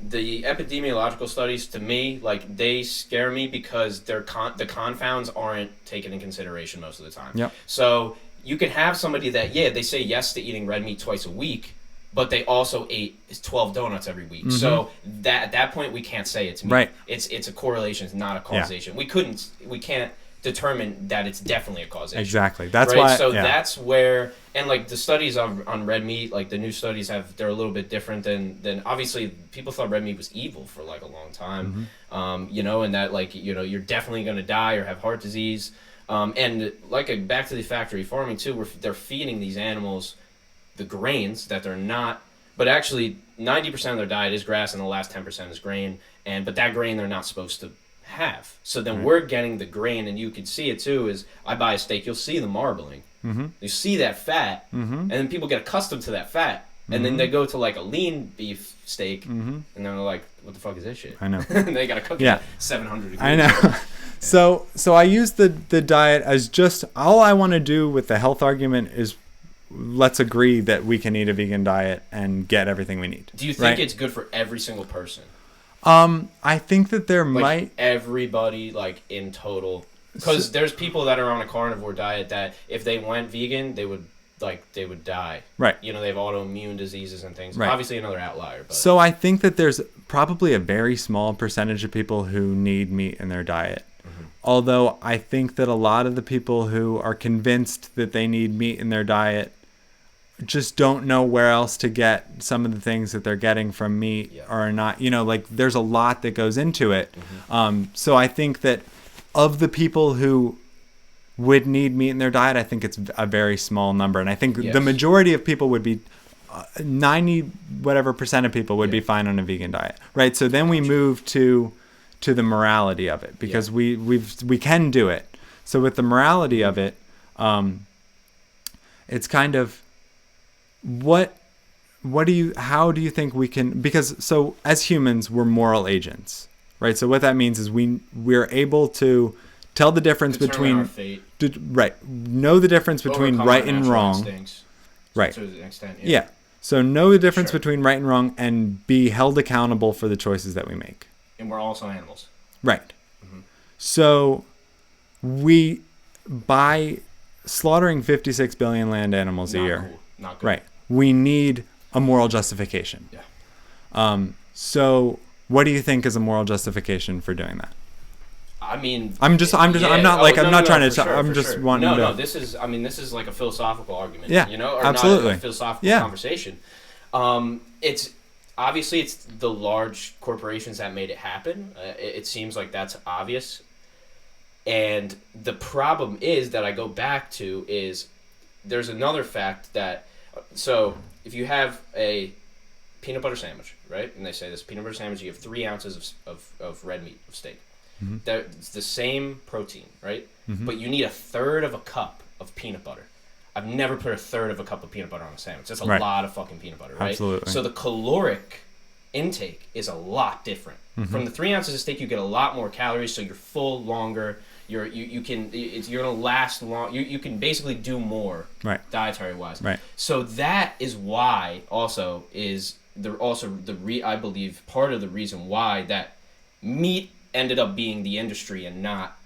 the epidemiological studies, to me, like, they scare me because the confounds aren't taken in consideration most of the time. Yep. So you can have somebody that, they say yes to eating red meat twice a week, but they also ate 12 donuts every week. So at that point, we can't say it's meat. Right. It's a correlation, it's not a causation. Yeah. We can't determine that it's definitely a causation. Exactly. That's right? why. So that's where, and like the studies on red meat, like the new studies they're a little bit different than obviously people thought red meat was evil for like a long time, and that like, you're definitely going to die or have heart disease. And like back to the factory farming too, where they're feeding these animals the grains that they're not, but actually 90% of their diet is grass and the last 10% is grain. But that grain they're not supposed to have. So then we're getting the grain, and you can see it too, is I buy a steak, you'll see the marbling. You see that fat, and then people get accustomed to that fat, and then they go to like a lean beef steak, and they're like, what the fuck is this shit? I know. And they gotta cook it at 700 degrees. I know. So I use the diet as just, all I want to do with the health argument is, let's agree that we can eat a vegan diet and get everything we need. Do you think it's good for every single person? I think that there like might everybody, like in total, because there's people that are on a carnivore diet that if they went vegan, they would die. Right. They have autoimmune diseases and things. Right. Obviously another outlier. But. So I think that there's probably a very small percentage of people who need meat in their diet. Although I think that a lot of the people who are convinced that they need meat in their diet just don't know where else to get some of the things that they're getting from meat or not. Like there's a lot that goes into it. So I think that of the people who would need meat in their diet, I think it's a very small number. And I think the majority of people would be 90 whatever percent of people would be fine on a vegan diet. Right. So then we move to the morality of it, because we can do it. So with the morality of it, it's kind of how do you think we can, because so as humans, we're moral agents, right? So what that means is we're able to tell the difference between, know the difference between right and wrong. Right. To an extent, yeah. So know the difference between right and wrong and be held accountable for the choices that we make. And we're also animals. Right. So by slaughtering 56 billion land animals a year, not good. Right, we need a moral justification. Yeah. So what do you think is a moral justification for doing that? I mean, I'm not trying to. I'm just wanting to. No, this is like a philosophical argument. Yeah, or absolutely. Not a philosophical conversation. It's obviously it's the large corporations that made it happen. It seems like that's obvious. And the problem is that I go back to is there's another fact that, so if you have a peanut butter sandwich, right? And they say this peanut butter sandwich, you have 3 ounces of red meat, of steak. That's the same protein, right? But you need 1/3 of a cup of peanut butter. I've never put 1/3 of a cup of peanut butter on a sandwich. That's a lot of fucking peanut butter, right? Absolutely. So the caloric intake is a lot different. From the 3 ounces of steak, you get a lot more calories, so you're full longer. You're gonna last long. You can basically do more, dietary wise. Right. So that is why I believe part of the reason why that meat ended up being the industry and not.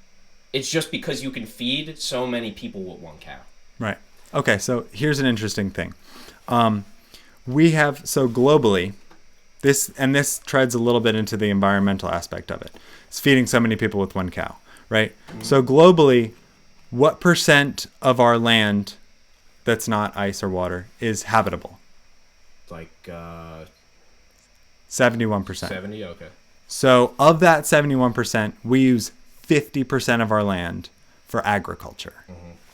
It's just because you can feed so many people with 1 cow. Right. Okay. So here's an interesting thing. We have globally. This treads a little bit into the environmental aspect of it. It's feeding so many people with 1 cow, right? So globally, what percent of our land that's not ice or water is habitable? Like 71%. 70, okay. So of that 71%, we use 50% of our land for agriculture.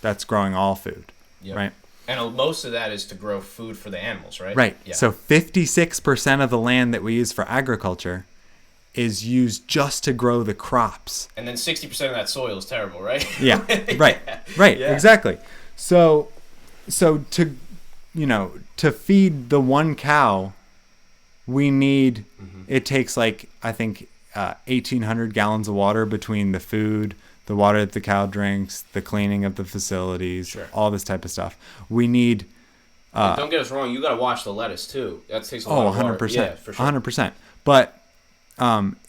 That's growing all food, right? And most of that is to grow food for the animals, right? Right. Yeah. So 56% of the land that we use for agriculture is used just to grow the crops. And then 60% of that soil is terrible, right? Yeah. Right. Right. Yeah. Exactly. So to feed the 1 cow, we need it takes I think 1,800 gallons of water between the food, the water that the cow drinks, the cleaning of the facilities, all this type of stuff. We need. Don't get us wrong. You got to wash the lettuce too. That takes a lot of water. 100%. Yeah, for sure. 100%. But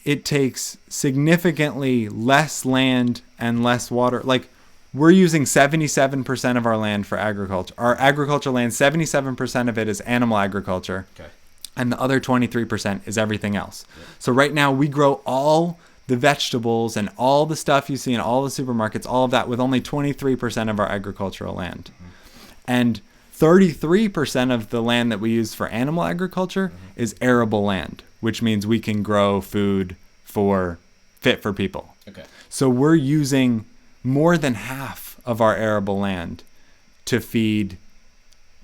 it takes significantly less land and less water. Like we're using 77% of our land for agriculture. Our agriculture land, 77% of it is animal agriculture. Okay. And the other 23% is everything else. Yeah. So right now we grow all the vegetables and all the stuff you see in all the supermarkets, all of that with only 23% of our agricultural land. And 33% of the land that we use for animal agriculture is arable land, which means we can grow food fit for people. Okay. So we're using more than half of our arable land to feed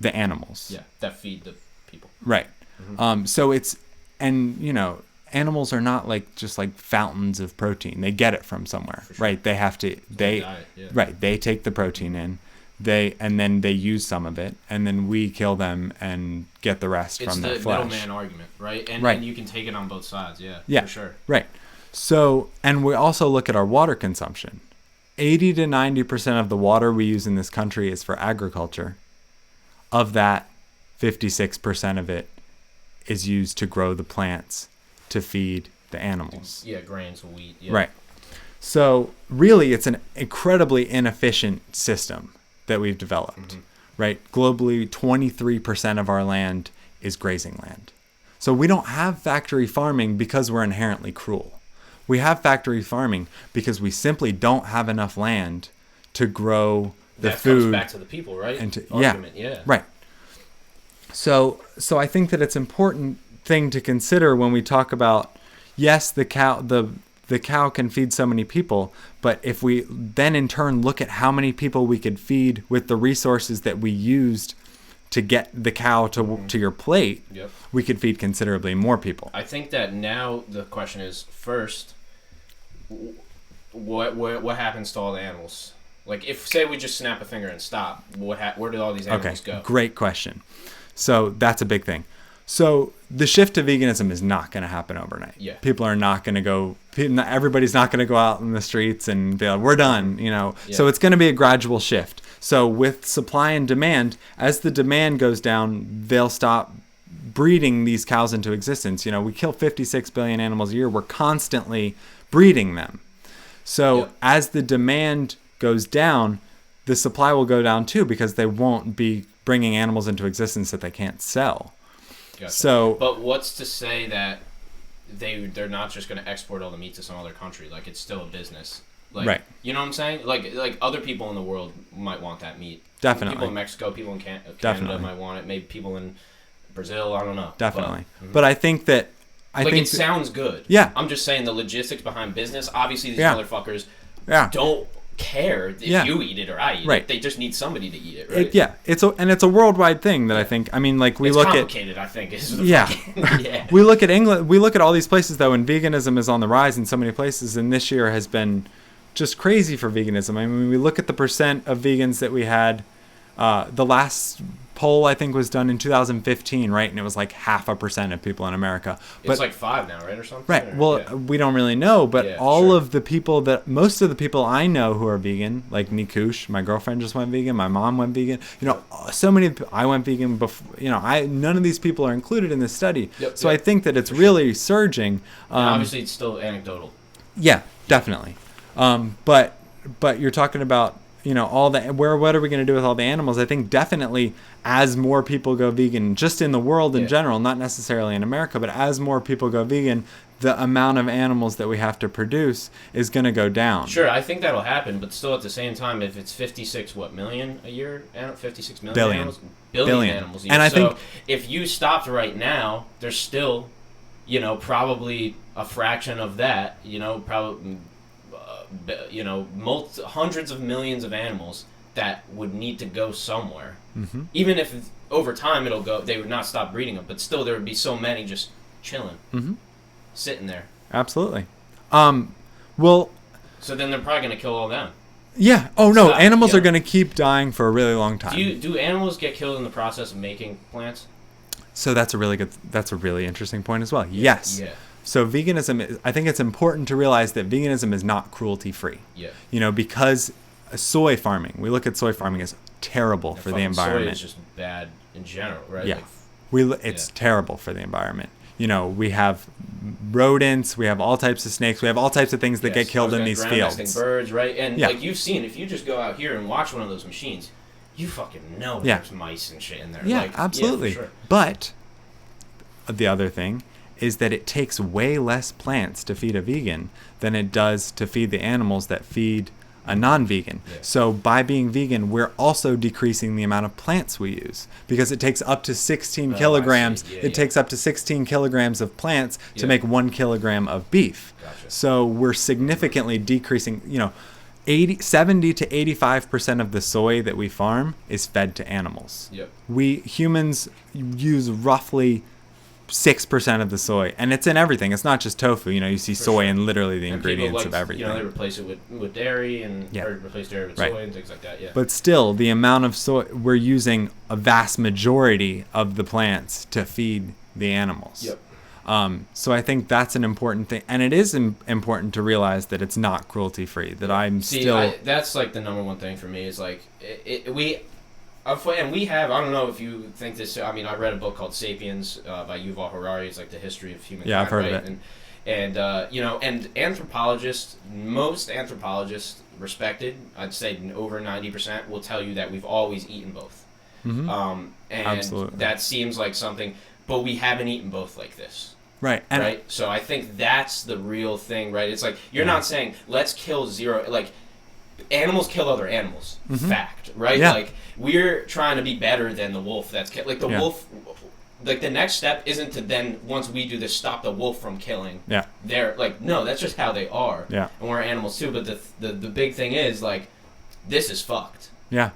the animals. Yeah, that feed the people. Right. So it's, animals are not just fountains of protein. They get it from somewhere, sure. Right? They have to, right. They take the protein in, and then they use some of it, and then we kill them and get the rest from their flesh. It's the middleman argument, right? And you can take it on both sides, yeah, for sure. Right. So, and we also look at our water consumption. 80 to 90% of the water we use in this country is for agriculture. Of that, 56% of it is used to grow the plants to feed the animals. Yeah, grains, wheat. Yeah. Right. So really, it's an incredibly inefficient system that we've developed, right? Globally, 23% of our land is grazing land. So we don't have factory farming because we're inherently cruel. We have factory farming because we simply don't have enough land to grow the food. That comes back to the people, right? And argument, right. So I think that it's important thing to consider when we talk about, yes, the cow can feed so many people, but if we then in turn look at how many people we could feed with the resources that we used to get the cow to your plate, Yep. we could feed considerably more people. I think that now the question is, first, what happens to all the animals? Like, if, say, we just snap a finger and stop, where did all these animals go? Great question. So that's a big thing. So the shift to veganism is not going to happen overnight. Yeah. People are not going to go. Everybody's not going to go out in the streets and be like, "We're done." Yeah. So it's going to be a gradual shift. So with supply and demand, as the demand goes down, they'll stop breeding these cows into existence. We kill 56 billion animals a year. We're constantly breeding them. So as the demand goes down, the supply will go down too, because they won't be bringing animals into existence that they can't sell. Gotcha. So, but what's to say that they're not just going to export all the meat to some other country? Like, it's still a business. Like, right. You know what I'm saying? Like other people in the world might want that meat. Definitely. People in Mexico, people in Canada might want it. Maybe people in Brazil, I don't know. Definitely. But I think that... it sounds good. Yeah. I'm just saying the logistics behind business, obviously these motherfuckers don't care if you eat it or I eat it. They just need somebody to eat it, right? It's a worldwide thing that I think, we it's look complicated, I think, is the fucking, We look at England, we look at all these places though, and veganism is on the rise in so many places, and this year has been just crazy for veganism. We look at the percent of vegans that we had, the last poll I think was done in 2015, right? And it was like 0.5% of people in America. But it's like 5 now, right, or something? Right. Well, we don't really know, but of the people most of the people I know who are vegan, like Nikush, my girlfriend just went vegan, my mom went vegan. So many. I went vegan before. None of these people are included in this study. So I think that it's really surging. Obviously, it's still anecdotal. Yeah, definitely. But you're talking about. What are we going to do with all the animals? I think definitely as more people go vegan, just in the world in general, not necessarily in America, but as more people go vegan, the amount of animals that we have to produce is going to go down. Sure, I think that'll happen, but still at the same time, if it's 56 million a year, 56 million billion. Animals, billion animals a year. And I think if you stopped right now, there's still, probably a fraction of that, probably. Hundreds of millions of animals that would need to go somewhere. Mm-hmm. Even if over time they would not stop breeding them, but still there would be so many just chilling, sitting there. Absolutely. So then they're probably going to kill all them. Yeah. Oh no, animals are going to keep dying for a really long time. Do animals get killed in the process of making plants? So that's a really interesting point as well. Yes. Yeah. So veganism, I think it's important to realize that veganism is not cruelty-free. Yeah. Because soy farming, we look at soy farming as terrible for the environment. Soy is just bad in general, right? Yeah. It's terrible for the environment. We have rodents, we have all types of snakes, we have all types of things that get killed in these fields. Birds, right? And like you've seen, if you just go out here and watch one of those machines, you fucking know there's mice and shit in there. Yeah, absolutely. Yeah, for sure. But the other thing is that it takes way less plants to feed a vegan than it does to feed the animals that feed a non-vegan. Yeah. So by being vegan, we're also decreasing the amount of plants we use, because it takes up to 16 kilograms. It takes up to 16 kilograms of plants to make 1 kilogram of beef. Gotcha. So we're significantly decreasing, 70 to 85% of the soy that we farm is fed to animals. Yep. We humans use roughly 6% of the soy, and it's in everything. It's not just tofu. You see soy in literally the ingredients of everything. They replace it with dairy or replace dairy with soy and things like that. Yeah. But still, the amount of soy, we're using a vast majority of the plants to feed the animals. Yep. So I think that's an important thing, and it is important to realize that it's not cruelty free. That that's like the number one thing for me is like and we have, I don't know if you think this, I read a book called Sapiens by Yuval Harari. It's like the history of humankind. Yeah, I've heard of it. And most anthropologists respected, I'd say over 90%, will tell you that we've always eaten both. Mm-hmm. And absolutely. That seems like something, but we haven't eaten both like this. Right. Right? So I think that's the real thing, right? It's like, you're not saying, let's kill zero, like, animals kill other animals. Fact, right? Yeah. Like, we're trying to be better than the wolf that's like the wolf. Like, the next step isn't to then, once we do this, stop the wolf from killing. Yeah. They're like, no, that's just how they are. Yeah. And we're animals too. But the big thing is, like, this is fucked. Yeah.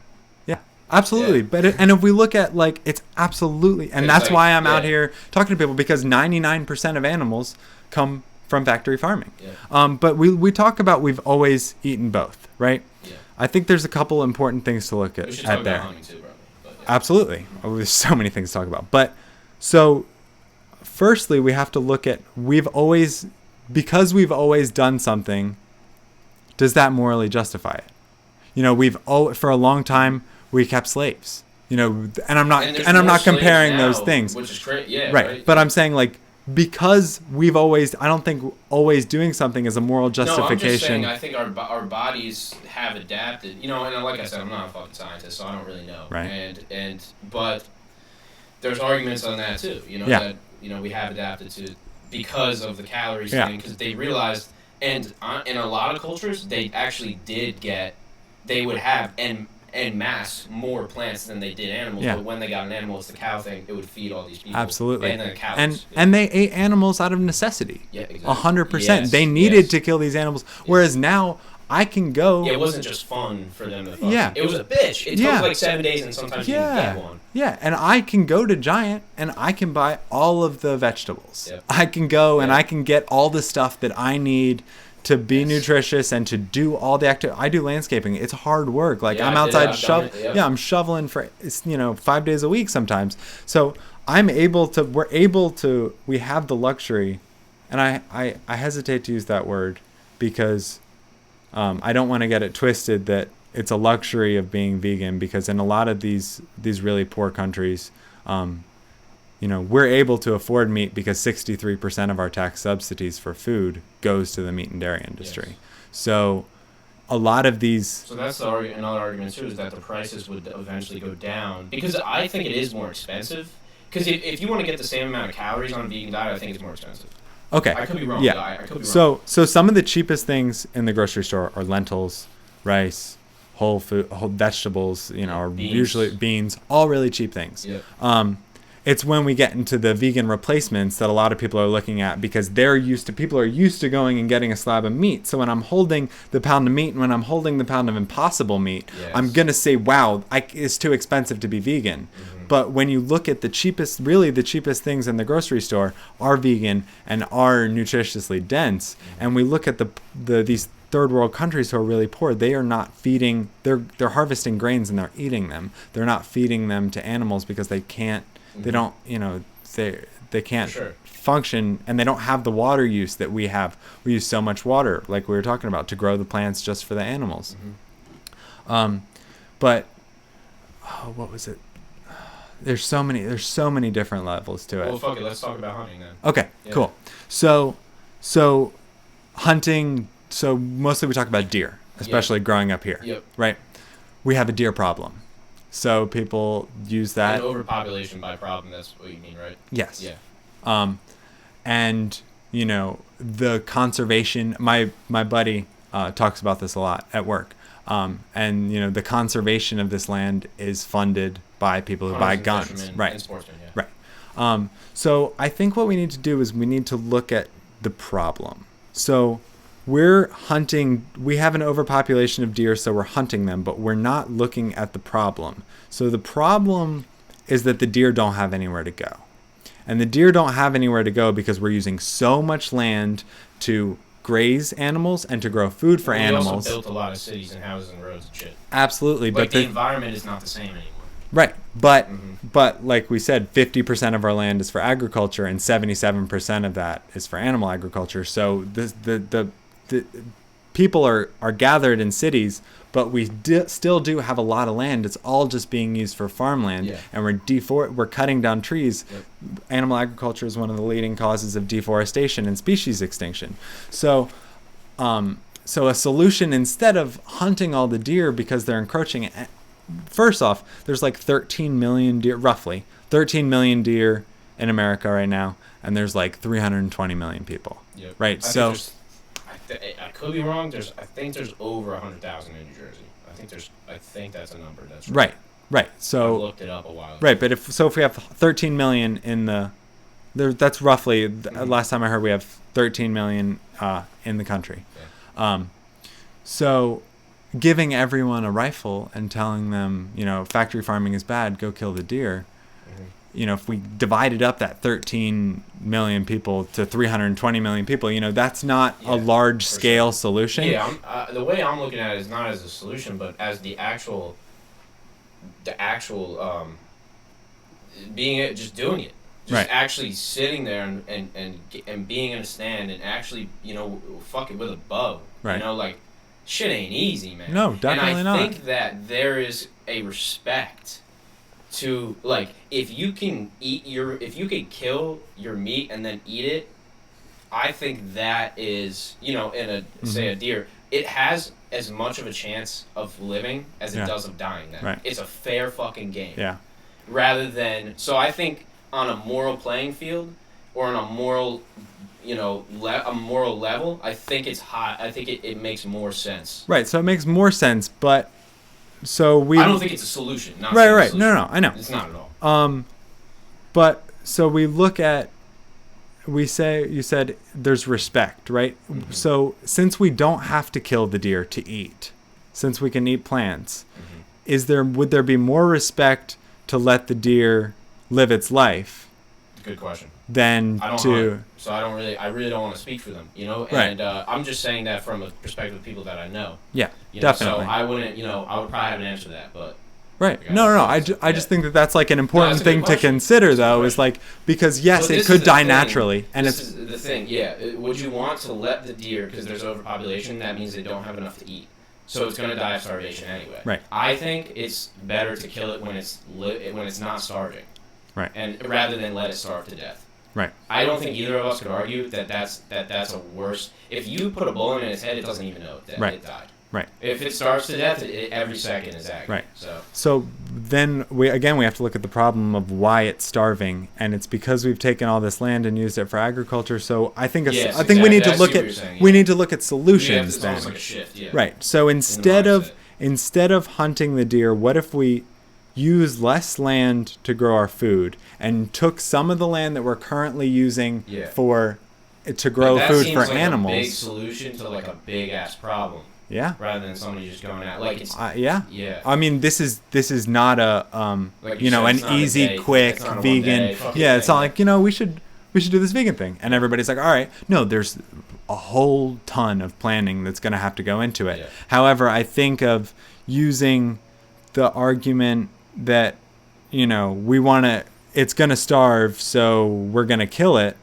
Yeah. Absolutely. But and if we look at, like, it's absolutely, and that's like, why I'm out here talking to people, because 99% of animals come from factory farming. Yeah. But we talk about we've always eaten both, right? Yeah. I think there's a couple important things to look at We should talk there. about hunting too, probably. But, Absolutely. Oh, there's so many things to talk about. But so firstly, we have to look at because we've always done something, does that morally justify it? You know, for a long time we kept slaves. You know, and I'm not comparing now, those things. Which is crazy. Yeah. Right. But I'm saying, like, because I don't think always doing something is a moral justification. No, I'm just saying, I think our bodies have adapted. You know, and like I said, I'm not a fucking scientist, so I don't really know. Right. But there's arguments on that too. You know, that, you know, we have adapted to because of the calories thing, because they realized, and in a lot of cultures, they actually they would have en masse more plants than they did animals. But when they got an animal, it's the cow thing, it would feed all these people. Absolutely. And then the cows. And they ate animals out of necessity. Yeah, exactly. 100%. Yes, they needed to kill these animals. Whereas now I can go. Yeah, it wasn't just fun for them to fuck. Yeah. It was a bitch. It took like 7 days, and sometimes you didn't get one. Yeah, and I can go to Giant and I can buy all of the vegetables. Yep. I can go and I can get all the stuff that I need to be nutritious and to do all the I do landscaping. It's hard work. Like, I'm outside I'm shoveling for 5 days a week sometimes. So we have the luxury, and I hesitate to use that word because I don't want to get it twisted that it's a luxury of being vegan, because in a lot of these really poor countries, we're able to afford meat because 63% of our tax subsidies for food goes to the meat and dairy industry. Yes. So a lot of these... So that's another argument too, is that the prices would eventually go down, because I think it is more expensive. Because if you want to get the same amount of calories on a vegan diet, I think it's more expensive. Okay. I could be wrong. Yeah. I could be wrong. So some of the cheapest things in the grocery store are lentils, rice, whole vegetables, or beans. Usually beans, all really cheap things. Yep. It's when we get into the vegan replacements that a lot of people are looking at, because people are used to going and getting a slab of meat. So when I'm holding the pound of meat and when I'm holding the pound of Impossible meat, I'm going to say, wow, it's too expensive to be vegan. Mm-hmm. But when you look at the cheapest things in the grocery store are vegan and are nutritiously dense. Mm-hmm. And we look at these third world countries who are really poor, they are not feeding, they're harvesting grains and they're eating them. They're not feeding them to animals because they can't. They don't, they can't function, and they don't have the water use that we have. We use so much water, like we were talking about, to grow the plants just for the animals. Mm-hmm. What was it? There's so many different levels to it. Well, fuck it. Let's talk about hunting then. Okay, cool. So hunting. So mostly we talk about deer, especially growing up here. Yep. Right. We have a deer problem. So people use that. And overpopulation by problem, that's what you mean, right? Yes. Yeah. And, the conservation, my buddy talks about this a lot at work. And, the conservation of this land is funded by people who buy guns. Right. And sportsmen, yeah. Right. So I think what we need to do is we need to look at the problem. So we're hunting, we have an overpopulation of deer, so we're hunting them, but we're not looking at the problem. So the problem is that the deer don't have anywhere to go. And the deer don't have anywhere to go because we're using so much land to graze animals and to grow food for animals. We also built a lot of cities and houses and roads and shit. Absolutely. But the environment is not the same anymore. Right. But like we said, 50% of our land is for agriculture and 77% of that is for animal agriculture. So the people are gathered in cities, but we still do have a lot of land. It's all just being used for farmland, and we're cutting down trees. Yep. Animal agriculture is one of the leading causes of deforestation and species extinction. So a solution, instead of hunting all the deer because they're encroaching, first off, there's like 13 million deer, roughly 13 million deer in America right now, and there's like 320 million people. Yep. Right. I could be wrong. I think there's over 100,000 in New Jersey. I think that's a number. That's right. Right. So I looked it up a while ago. Right, but if we have 13 million in that's roughly last time I heard we have 13 million in the country. Yeah. So giving everyone a rifle and telling them, factory farming is bad, go kill the deer. If we divided up that 13 million people to 320 million people, that's not a large scale solution. Yeah, the way I'm looking at it is not as a solution, but as the actual being it, just doing it, just actually sitting there and being in a stand and actually, fuck it with a bow. Right. Like shit ain't easy, man. No, definitely not. And I think that there is a respect to, like, if you can kill your meat and then eat it, I think that is, say a deer, it has as much of a chance of living as it does of dying. Then. Right. It's a fair fucking game. Yeah. Rather than, so I think on a moral playing field or on a moral, a moral level, I think it's high. I think it makes more sense. Right. So it makes more sense, but I don't think it's a solution. Right. No, I know. It's not at all. But so you said there's respect, right? Mm-hmm. So since we don't have to kill the deer to eat, since we can eat plants, would there be more respect to let the deer live its life? Good question. So I really don't want to speak for them, Right. And I'm just saying that from a perspective of people that I know. Yeah, definitely. So I wouldn't, I would probably have an answer to that, but. Right. No. I just think that's like an important thing to consider, though, is like, because yes, it could die naturally, and this is the thing. Yeah. Would you want to let the deer, because there's overpopulation, that means they don't have enough to eat, so it's going to die of starvation anyway. Right. I think it's better to kill it when it's not starving. Right. And rather than let it starve to death. Right. I don't think either of us could argue that that's a worse. If you put a bullet in its head, it doesn't even know that it died. Right. If it starves to death, every second is agony. Right. So then we have to look at the problem of why it's starving, and it's because we've taken all this land and used it for agriculture. So I think we need to look at we need to look at solutions then. It's almost like a shift. Yeah. Right. So instead of hunting the deer, what if we use less land to grow our food and took some of the land that we're currently using to grow food for animals? That seems like a big solution to like a big ass problem. Yeah. Rather than somebody just going out like it's. Yeah. Yeah. I mean, this is not a an easy, quick vegan. Yeah, it's not like we should do this vegan thing, and everybody's like, all right. No, there's a whole ton of planning that's going to have to go into it. Yeah. However, I think of using the argument that it's going to starve, so we're going to kill it.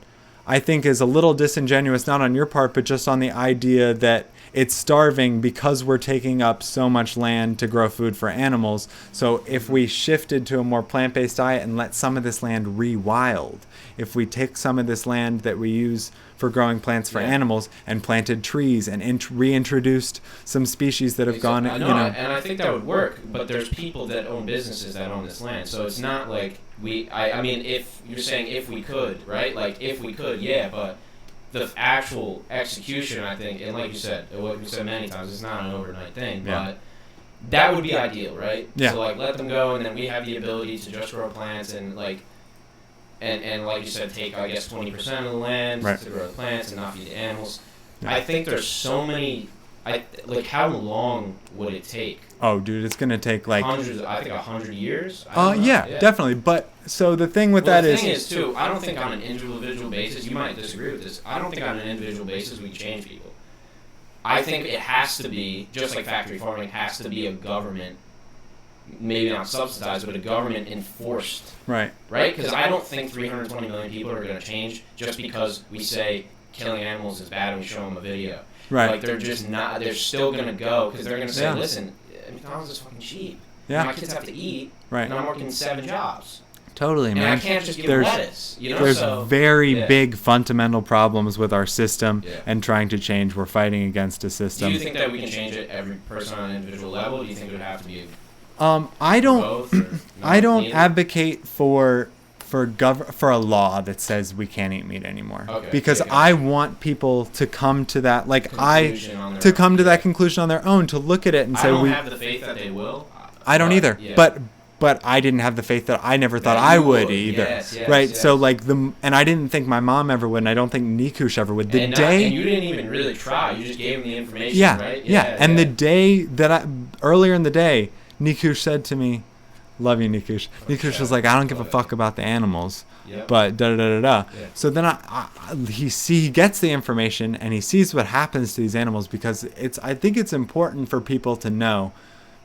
I think is a little disingenuous, not on your part, but just on the idea that it's starving because we're taking up so much land to grow food for animals. So if we shifted to a more plant-based diet and let some of this land re-wild, if we take some of this land that we use for growing plants for animals and planted trees and reintroduced some species that have gone, and I think that would work, but there's people that own businesses that own this land. So it's not like I mean, if you're saying if we could, right? Like if we could, yeah, but the actual execution, I think, and like you said, what we said many times, it's not an overnight thing, but that would be ideal, right? Yeah. So like let them go, and then we have the ability to just grow plants and like, and like you said, take I guess 20% of the land to grow the plants and not feed the animals. Yeah. I think there's so many. How long would it take? Oh, dude, it's gonna take like hundreds. I think 100 years. Yeah, definitely. But so the thing with that is, the thing is too. I don't think on an individual basis. You might disagree with this. I don't think on an individual basis we change people. I think it has to be just like factory farming has to be a government, maybe not subsidized, but a government enforced. Right. Right. Because I don't think 320 million people are going to change just because we say killing animals is bad and we show them a video. Right. Like they're just not. They're still gonna go because they're gonna say, "Listen, McDonald's is fucking cheap. Yeah. My kids have to eat. Right. And I'm working 7 jobs. Totally, man. And I can't just give lettuce. There's very big fundamental problems with our system and trying to change. We're fighting against a system. Do you think that we can change it every person on an individual level? Do you think it would have to be? I don't advocate for for a law that says we can't eat meat anymore. Okay. Because Yeah, I want people to come to that, like that conclusion on their own, to look at it and say, I don't have the faith that they will. I don't either. Yeah. But I didn't have the faith that I never thought I would either. Yes, right? Yes. So like and I didn't think my mom ever would, and I don't think Nikush ever would. And you didn't even really try. You just gave him the information, right? Yeah. And the day that earlier in the day, Nikush said to me, "Love you, Nikush." Nikush was like, "I don't give a fuck about the animals." Yep. But Yeah. So then he gets the information and he sees what happens to these animals, because I think it's important for people to know,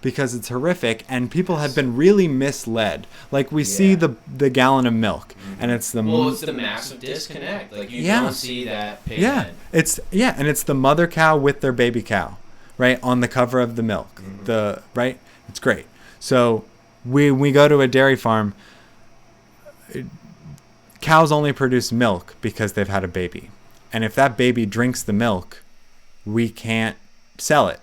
because it's horrific and people had been really misled. Like we see the gallon of milk and it's the it's the massive disconnect. Like you don't see that pig head. And it's the mother cow with their baby cow, right, on the cover of the milk. Right? It's great. So we go to a dairy farm. Cows only produce milk because they've had a baby. And if that baby drinks the milk, we can't sell it.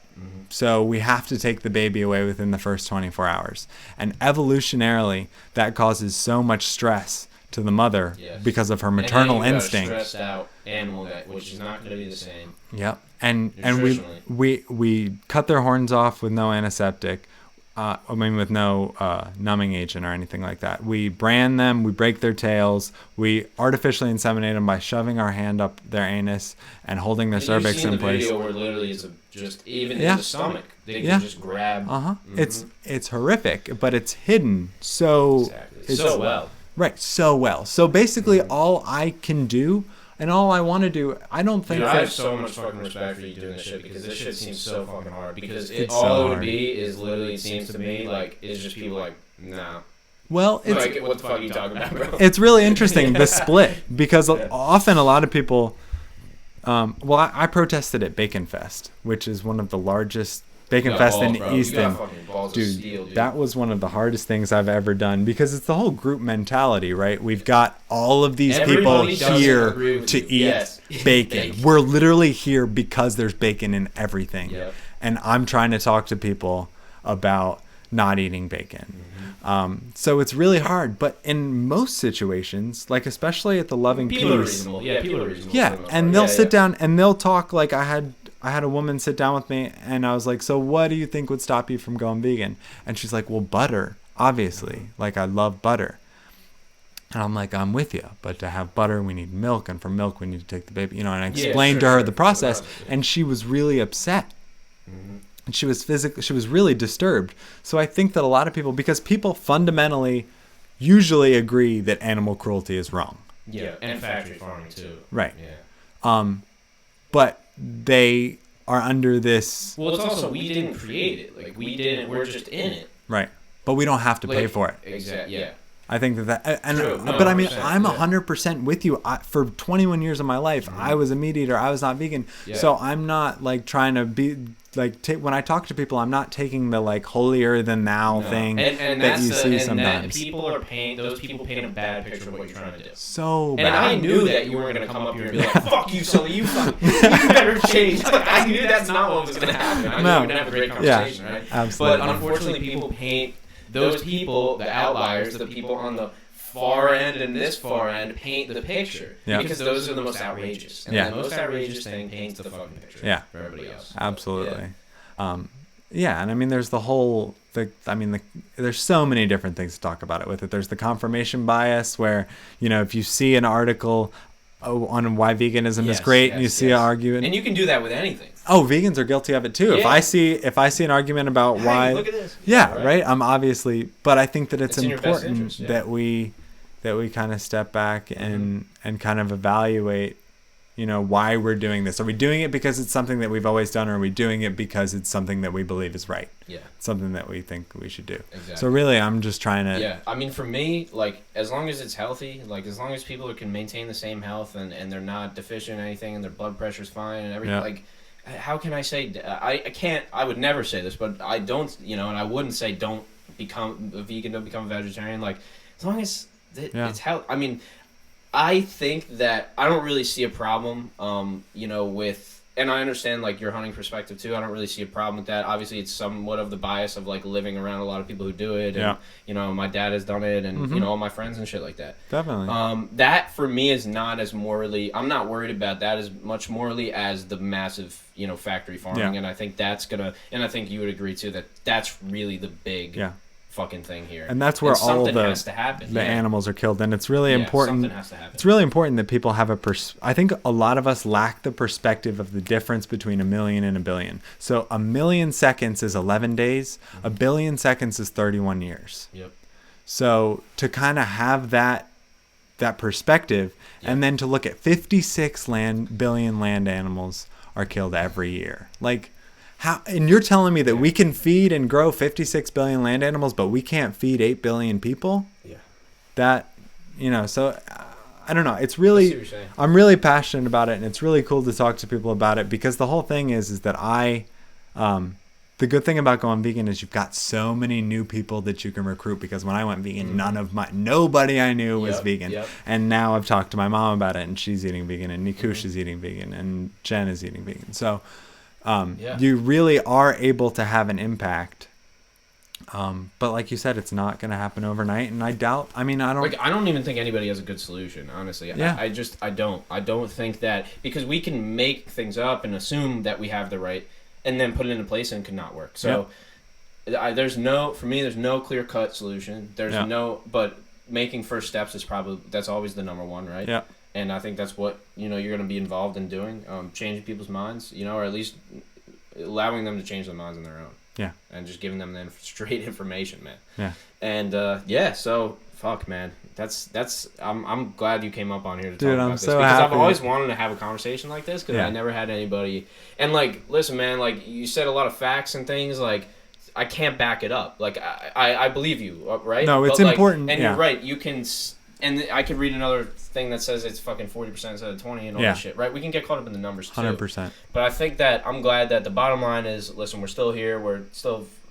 So we have to take the baby away within the first 24 hours. And evolutionarily, that causes so much stress to the mother because of her maternal instinct. A stressed out animal, which is not going to be the same. Yep. And we cut their horns off with no antiseptic. With no numbing agent or anything like that. We brand them, we break their tails, we artificially inseminate them by shoving our hand up their anus and holding their cervix in place. Video where literally it's just even in the stomach, they can just grab. It's horrific, but it's hidden so well. Right, so well. So basically, all I can do. And all I want to do, I don't think I have so much fucking respect for you doing this shit, because this shit seems so fucking hard. Because all it would be is literally, it seems to me, like, it's just people like, nah. Well, it's... Like, what the fuck are you talking about, bro? It's really interesting, the split. Because often a lot of people... I protested at Bacon Fest, which is one of the largest... Bacon Fest in Easton. Dude, that was one of the hardest things I've ever done, because it's the whole group mentality, right? We've got all of these people here to eat bacon. Bacon. We're literally here because there's bacon in everything. Yep. And I'm trying to talk to people about not eating bacon. So it's really hard. But in most situations, like especially at the Loving Peace. People are reasonable. Yeah, people are reasonable. Yeah, and they'll sit down and they'll talk. Like I had a woman sit down with me and I was like, so what do you think would stop you from going vegan? And she's like, well, butter, obviously. Like I love butter. And I'm like, I'm with you. But to have butter, we need milk. And for milk, we need to take the baby. And I explained to her the process. And she was really upset. And she was really disturbed. So I think that a lot of people, because people fundamentally usually agree that animal cruelty is wrong. Yeah, and factory farming too. Right. Yeah. But they are under this... Well, it's also, we didn't create it. Like, we're just in it. Right. But we don't have to pay for it. Exactly, yeah. I think that True. No, but I mean, I'm 100% with you. For 21 years of my life, I was a meat eater. I was not vegan. Yeah. So I'm not like trying to be like when I talk to people, I'm not taking the like holier than thou thing and that you see sometimes. Those people paint a bad picture of what you're trying to do. So bad. And I knew that you weren't going to come up here and be like, fuck you, Sully, you better change. Like, I knew that's not what was going to happen. I knew we were going to have a great conversation, right? Absolutely. But unfortunately, people paint those people, the outliers, the people on the far end and this far end, paint the picture. Yeah. Because those are the most outrageous. And the most outrageous thing paints the fucking picture for everybody else. Absolutely. And I mean, there's the whole... there's so many different things to talk about it with it. There's the confirmation bias where, if you see an article on why veganism is great and you see an argument... And you can do that with anything. Oh, vegans are guilty of it too. Yeah. If I see an argument about why... Look at this. Yeah, right? I'm obviously... But I think that it's important that we kind of step back and kind of evaluate, why we're doing this. Are we doing it because it's something that we've always done, or are we doing it because it's something that we believe is right? Yeah. Something that we think we should do. Exactly. So really, I'm just trying to... Yeah, I mean, for me, like, as long as it's healthy, like, as long as people can maintain the same health and they're not deficient in anything and their blood pressure's fine and everything, like... How can I say... I would never say this, but I don't, and I wouldn't say don't become a vegan, don't become a vegetarian. Like, as long as it's health... I mean, I think that I don't really see a problem, with and I understand like your hunting perspective too. I don't really see a problem with that. Obviously, it's somewhat of the bias of like living around a lot of people who do it. And, you know, my dad has done it, and you know, all my friends and shit like that. Definitely. That for me is not as morally. I'm not worried about that as much morally as the massive, you know, factory farming. And I think that's gonna. And I think you would agree too that that's really the big. Fucking thing here, and that's where all the animals are killed, and it's really important. Something has to happen. It's really important that people have I think a lot of us lack the perspective of the difference between a million and a billion. So a million seconds is 11 days. A billion seconds is 31 years. Yep. So to kind of have that perspective, and then to look at 56 billion land animals are killed every year, like. How, and you're telling me that we can feed and grow 56 billion land animals, but we can't feed 8 billion people? Yeah. That, you know, so I don't know. It's really, I'm really passionate about it, and it's really cool to talk to people about it, because the whole thing is that the good thing about going vegan is you've got so many new people that you can recruit, because when I went vegan, nobody I knew was vegan. And now I've talked to my mom about it, and she's eating vegan, and Nikush is eating vegan, and Jen is eating vegan. So, you really are able to have an impact. But like you said, it's not going to happen overnight. And I don't even think anybody has a good solution, honestly. I don't think that, because we can make things up and assume that we have the right, and then put it into place, and it could not work. So there's no clear cut solution. But making first steps is that's always the number one, right? Yeah. And I think that's what, you know, you're going to be involved in doing, changing people's minds, you know, or at least allowing them to change their minds on their own. Yeah. And just giving them the straight information, man. Yeah. And so fuck, man. I'm glad you came up on here to talk about this, so because happy. I've always wanted to have a conversation like this, because I never had anybody. And like, listen, man, like you said a lot of facts and things, like I can't back it up. Like I believe you, right? No, it's important. And you're right. You can. And I could read another thing that says it's fucking 40% instead of 20 and all that shit, right? We can get caught up in the numbers too. 100%. But I think that I'm glad that the bottom line is, listen, we're still here.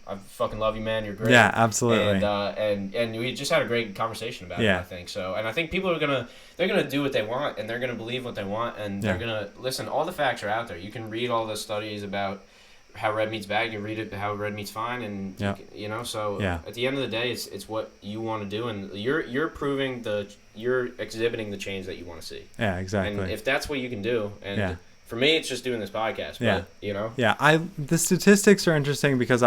I fucking love you, man. You're great. Yeah, absolutely. And we just had a great conversation about it, I think. So, and I think people are they're gonna do what they want, and they're gonna believe what they want, and they're gonna listen. All the facts are out there. You can read all the studies about how red meat's bad. You read it how red meat's fine, and you know. So at the end of the day, it's what you want to do, and you're proving you're exhibiting the change that you want to see. Yeah, exactly. And if that's what you can do, and for me, it's just doing this podcast. But, you know. Yeah, the statistics are interesting, because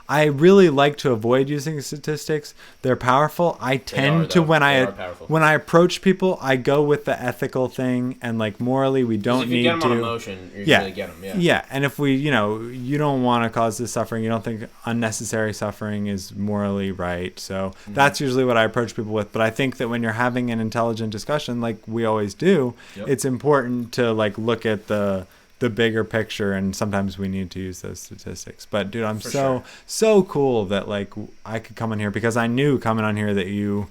I really like to avoid using statistics. They're powerful. I tend to, when I approach people, I go with the ethical thing, and like morally, we don't need to. If you get them on emotion, you're gonna get them. Yeah, and if you don't want to cause this suffering, you don't think unnecessary suffering is morally right. So that's usually what I approach people with. But I think that when you're having an intelligent discussion, like we always do, it's important to like look at the bigger picture, and sometimes we need to use those statistics. But dude, I'm so cool that like I could come on here, because I knew coming on here that you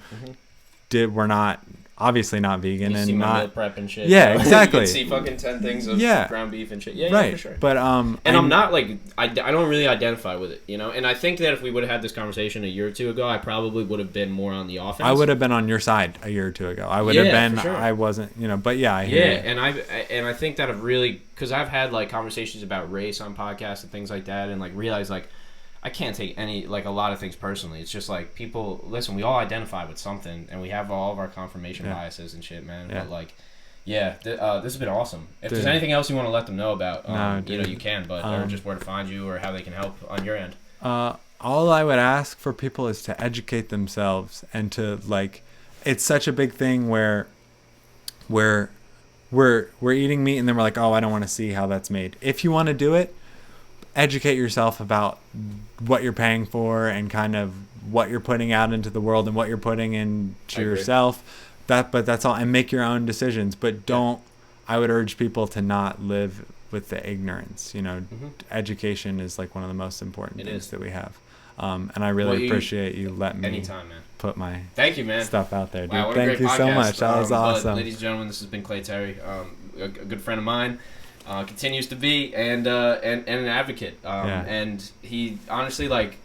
were not obviously not vegan, you and see my not meal prep and shit. Yeah, so exactly. You can see fucking 10 things of ground beef and shit. Yeah, right. For sure. But and I'm not like I don't really identify with it, you know. And I think that if we would have had this conversation a year or two ago, I probably would have been more on the offense. I would have been on your side a year or two ago. I would have been. For sure. I wasn't, you know. But I hear you. And I think that I've really, because I've had like conversations about race on podcasts and things like that, and like realized like I can't take a lot of things personally. It's just like people, listen, we all identify with something, and we have all of our confirmation biases and shit, man. But like, this has been awesome. If there's anything else you want to let them know about, you can, but or just where to find you or how they can help on your end. All I would ask for people is to educate themselves, and to like, it's such a big thing where we're eating meat, and then we're like, oh, I don't want to see how that's made. If you want to do it, educate yourself about what you're paying for, and kind of what you're putting out into the world, and what you're putting into yourself. But that's all, and make your own decisions. But I would urge people to not live with the ignorance. You know, education is like one of the most important things that we have. And I really appreciate you letting me anytime, man. Put my Thank you, man. stuff out there, dude. Wow, Thank you so much. That was awesome. Ladies and gentlemen, this has been Clay Terry, a good friend of mine. Continues to be, and an advocate. And he honestly, like,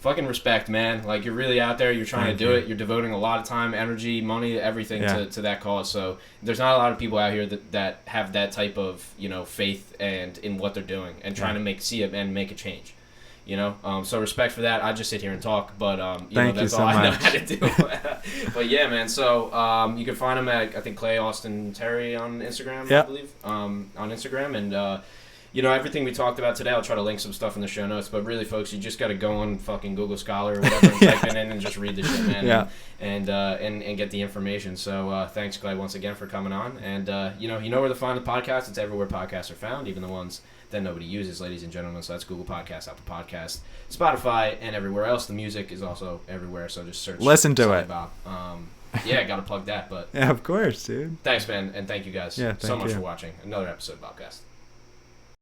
fucking respect, man. Like, you're really out there. You're trying Thank to do you. it. You're devoting a lot of time, energy, money, everything Yeah. to that cause. So there's not a lot of people out here that have that type of, faith and in what they're doing and trying to see it and make a change. So respect for that. I just sit here and talk, but Thank that's you all so I know much. how to do. But yeah, man. So you can find him at, I think, Clay Austin Terry on Instagram. Yep. I believe on Instagram, and everything we talked about today. I'll try to link some stuff in the show notes. But really, folks, you just got to go on fucking Google Scholar or whatever and type it in and just read the shit, man. Yeah. And get the information. So thanks, Clay, once again for coming on. And you know where to find the podcast. It's everywhere podcasts are found, even the ones that nobody uses, ladies and gentlemen. So that's Google Podcasts, Apple Podcasts, Spotify, and everywhere else. The music is also everywhere. So just search. Listen to it. Bob. Yeah, gotta plug that. But Yeah, of course, dude. thanks, man, and thank you guys Yeah, so thank much you. for watching another episode of BOPCAST.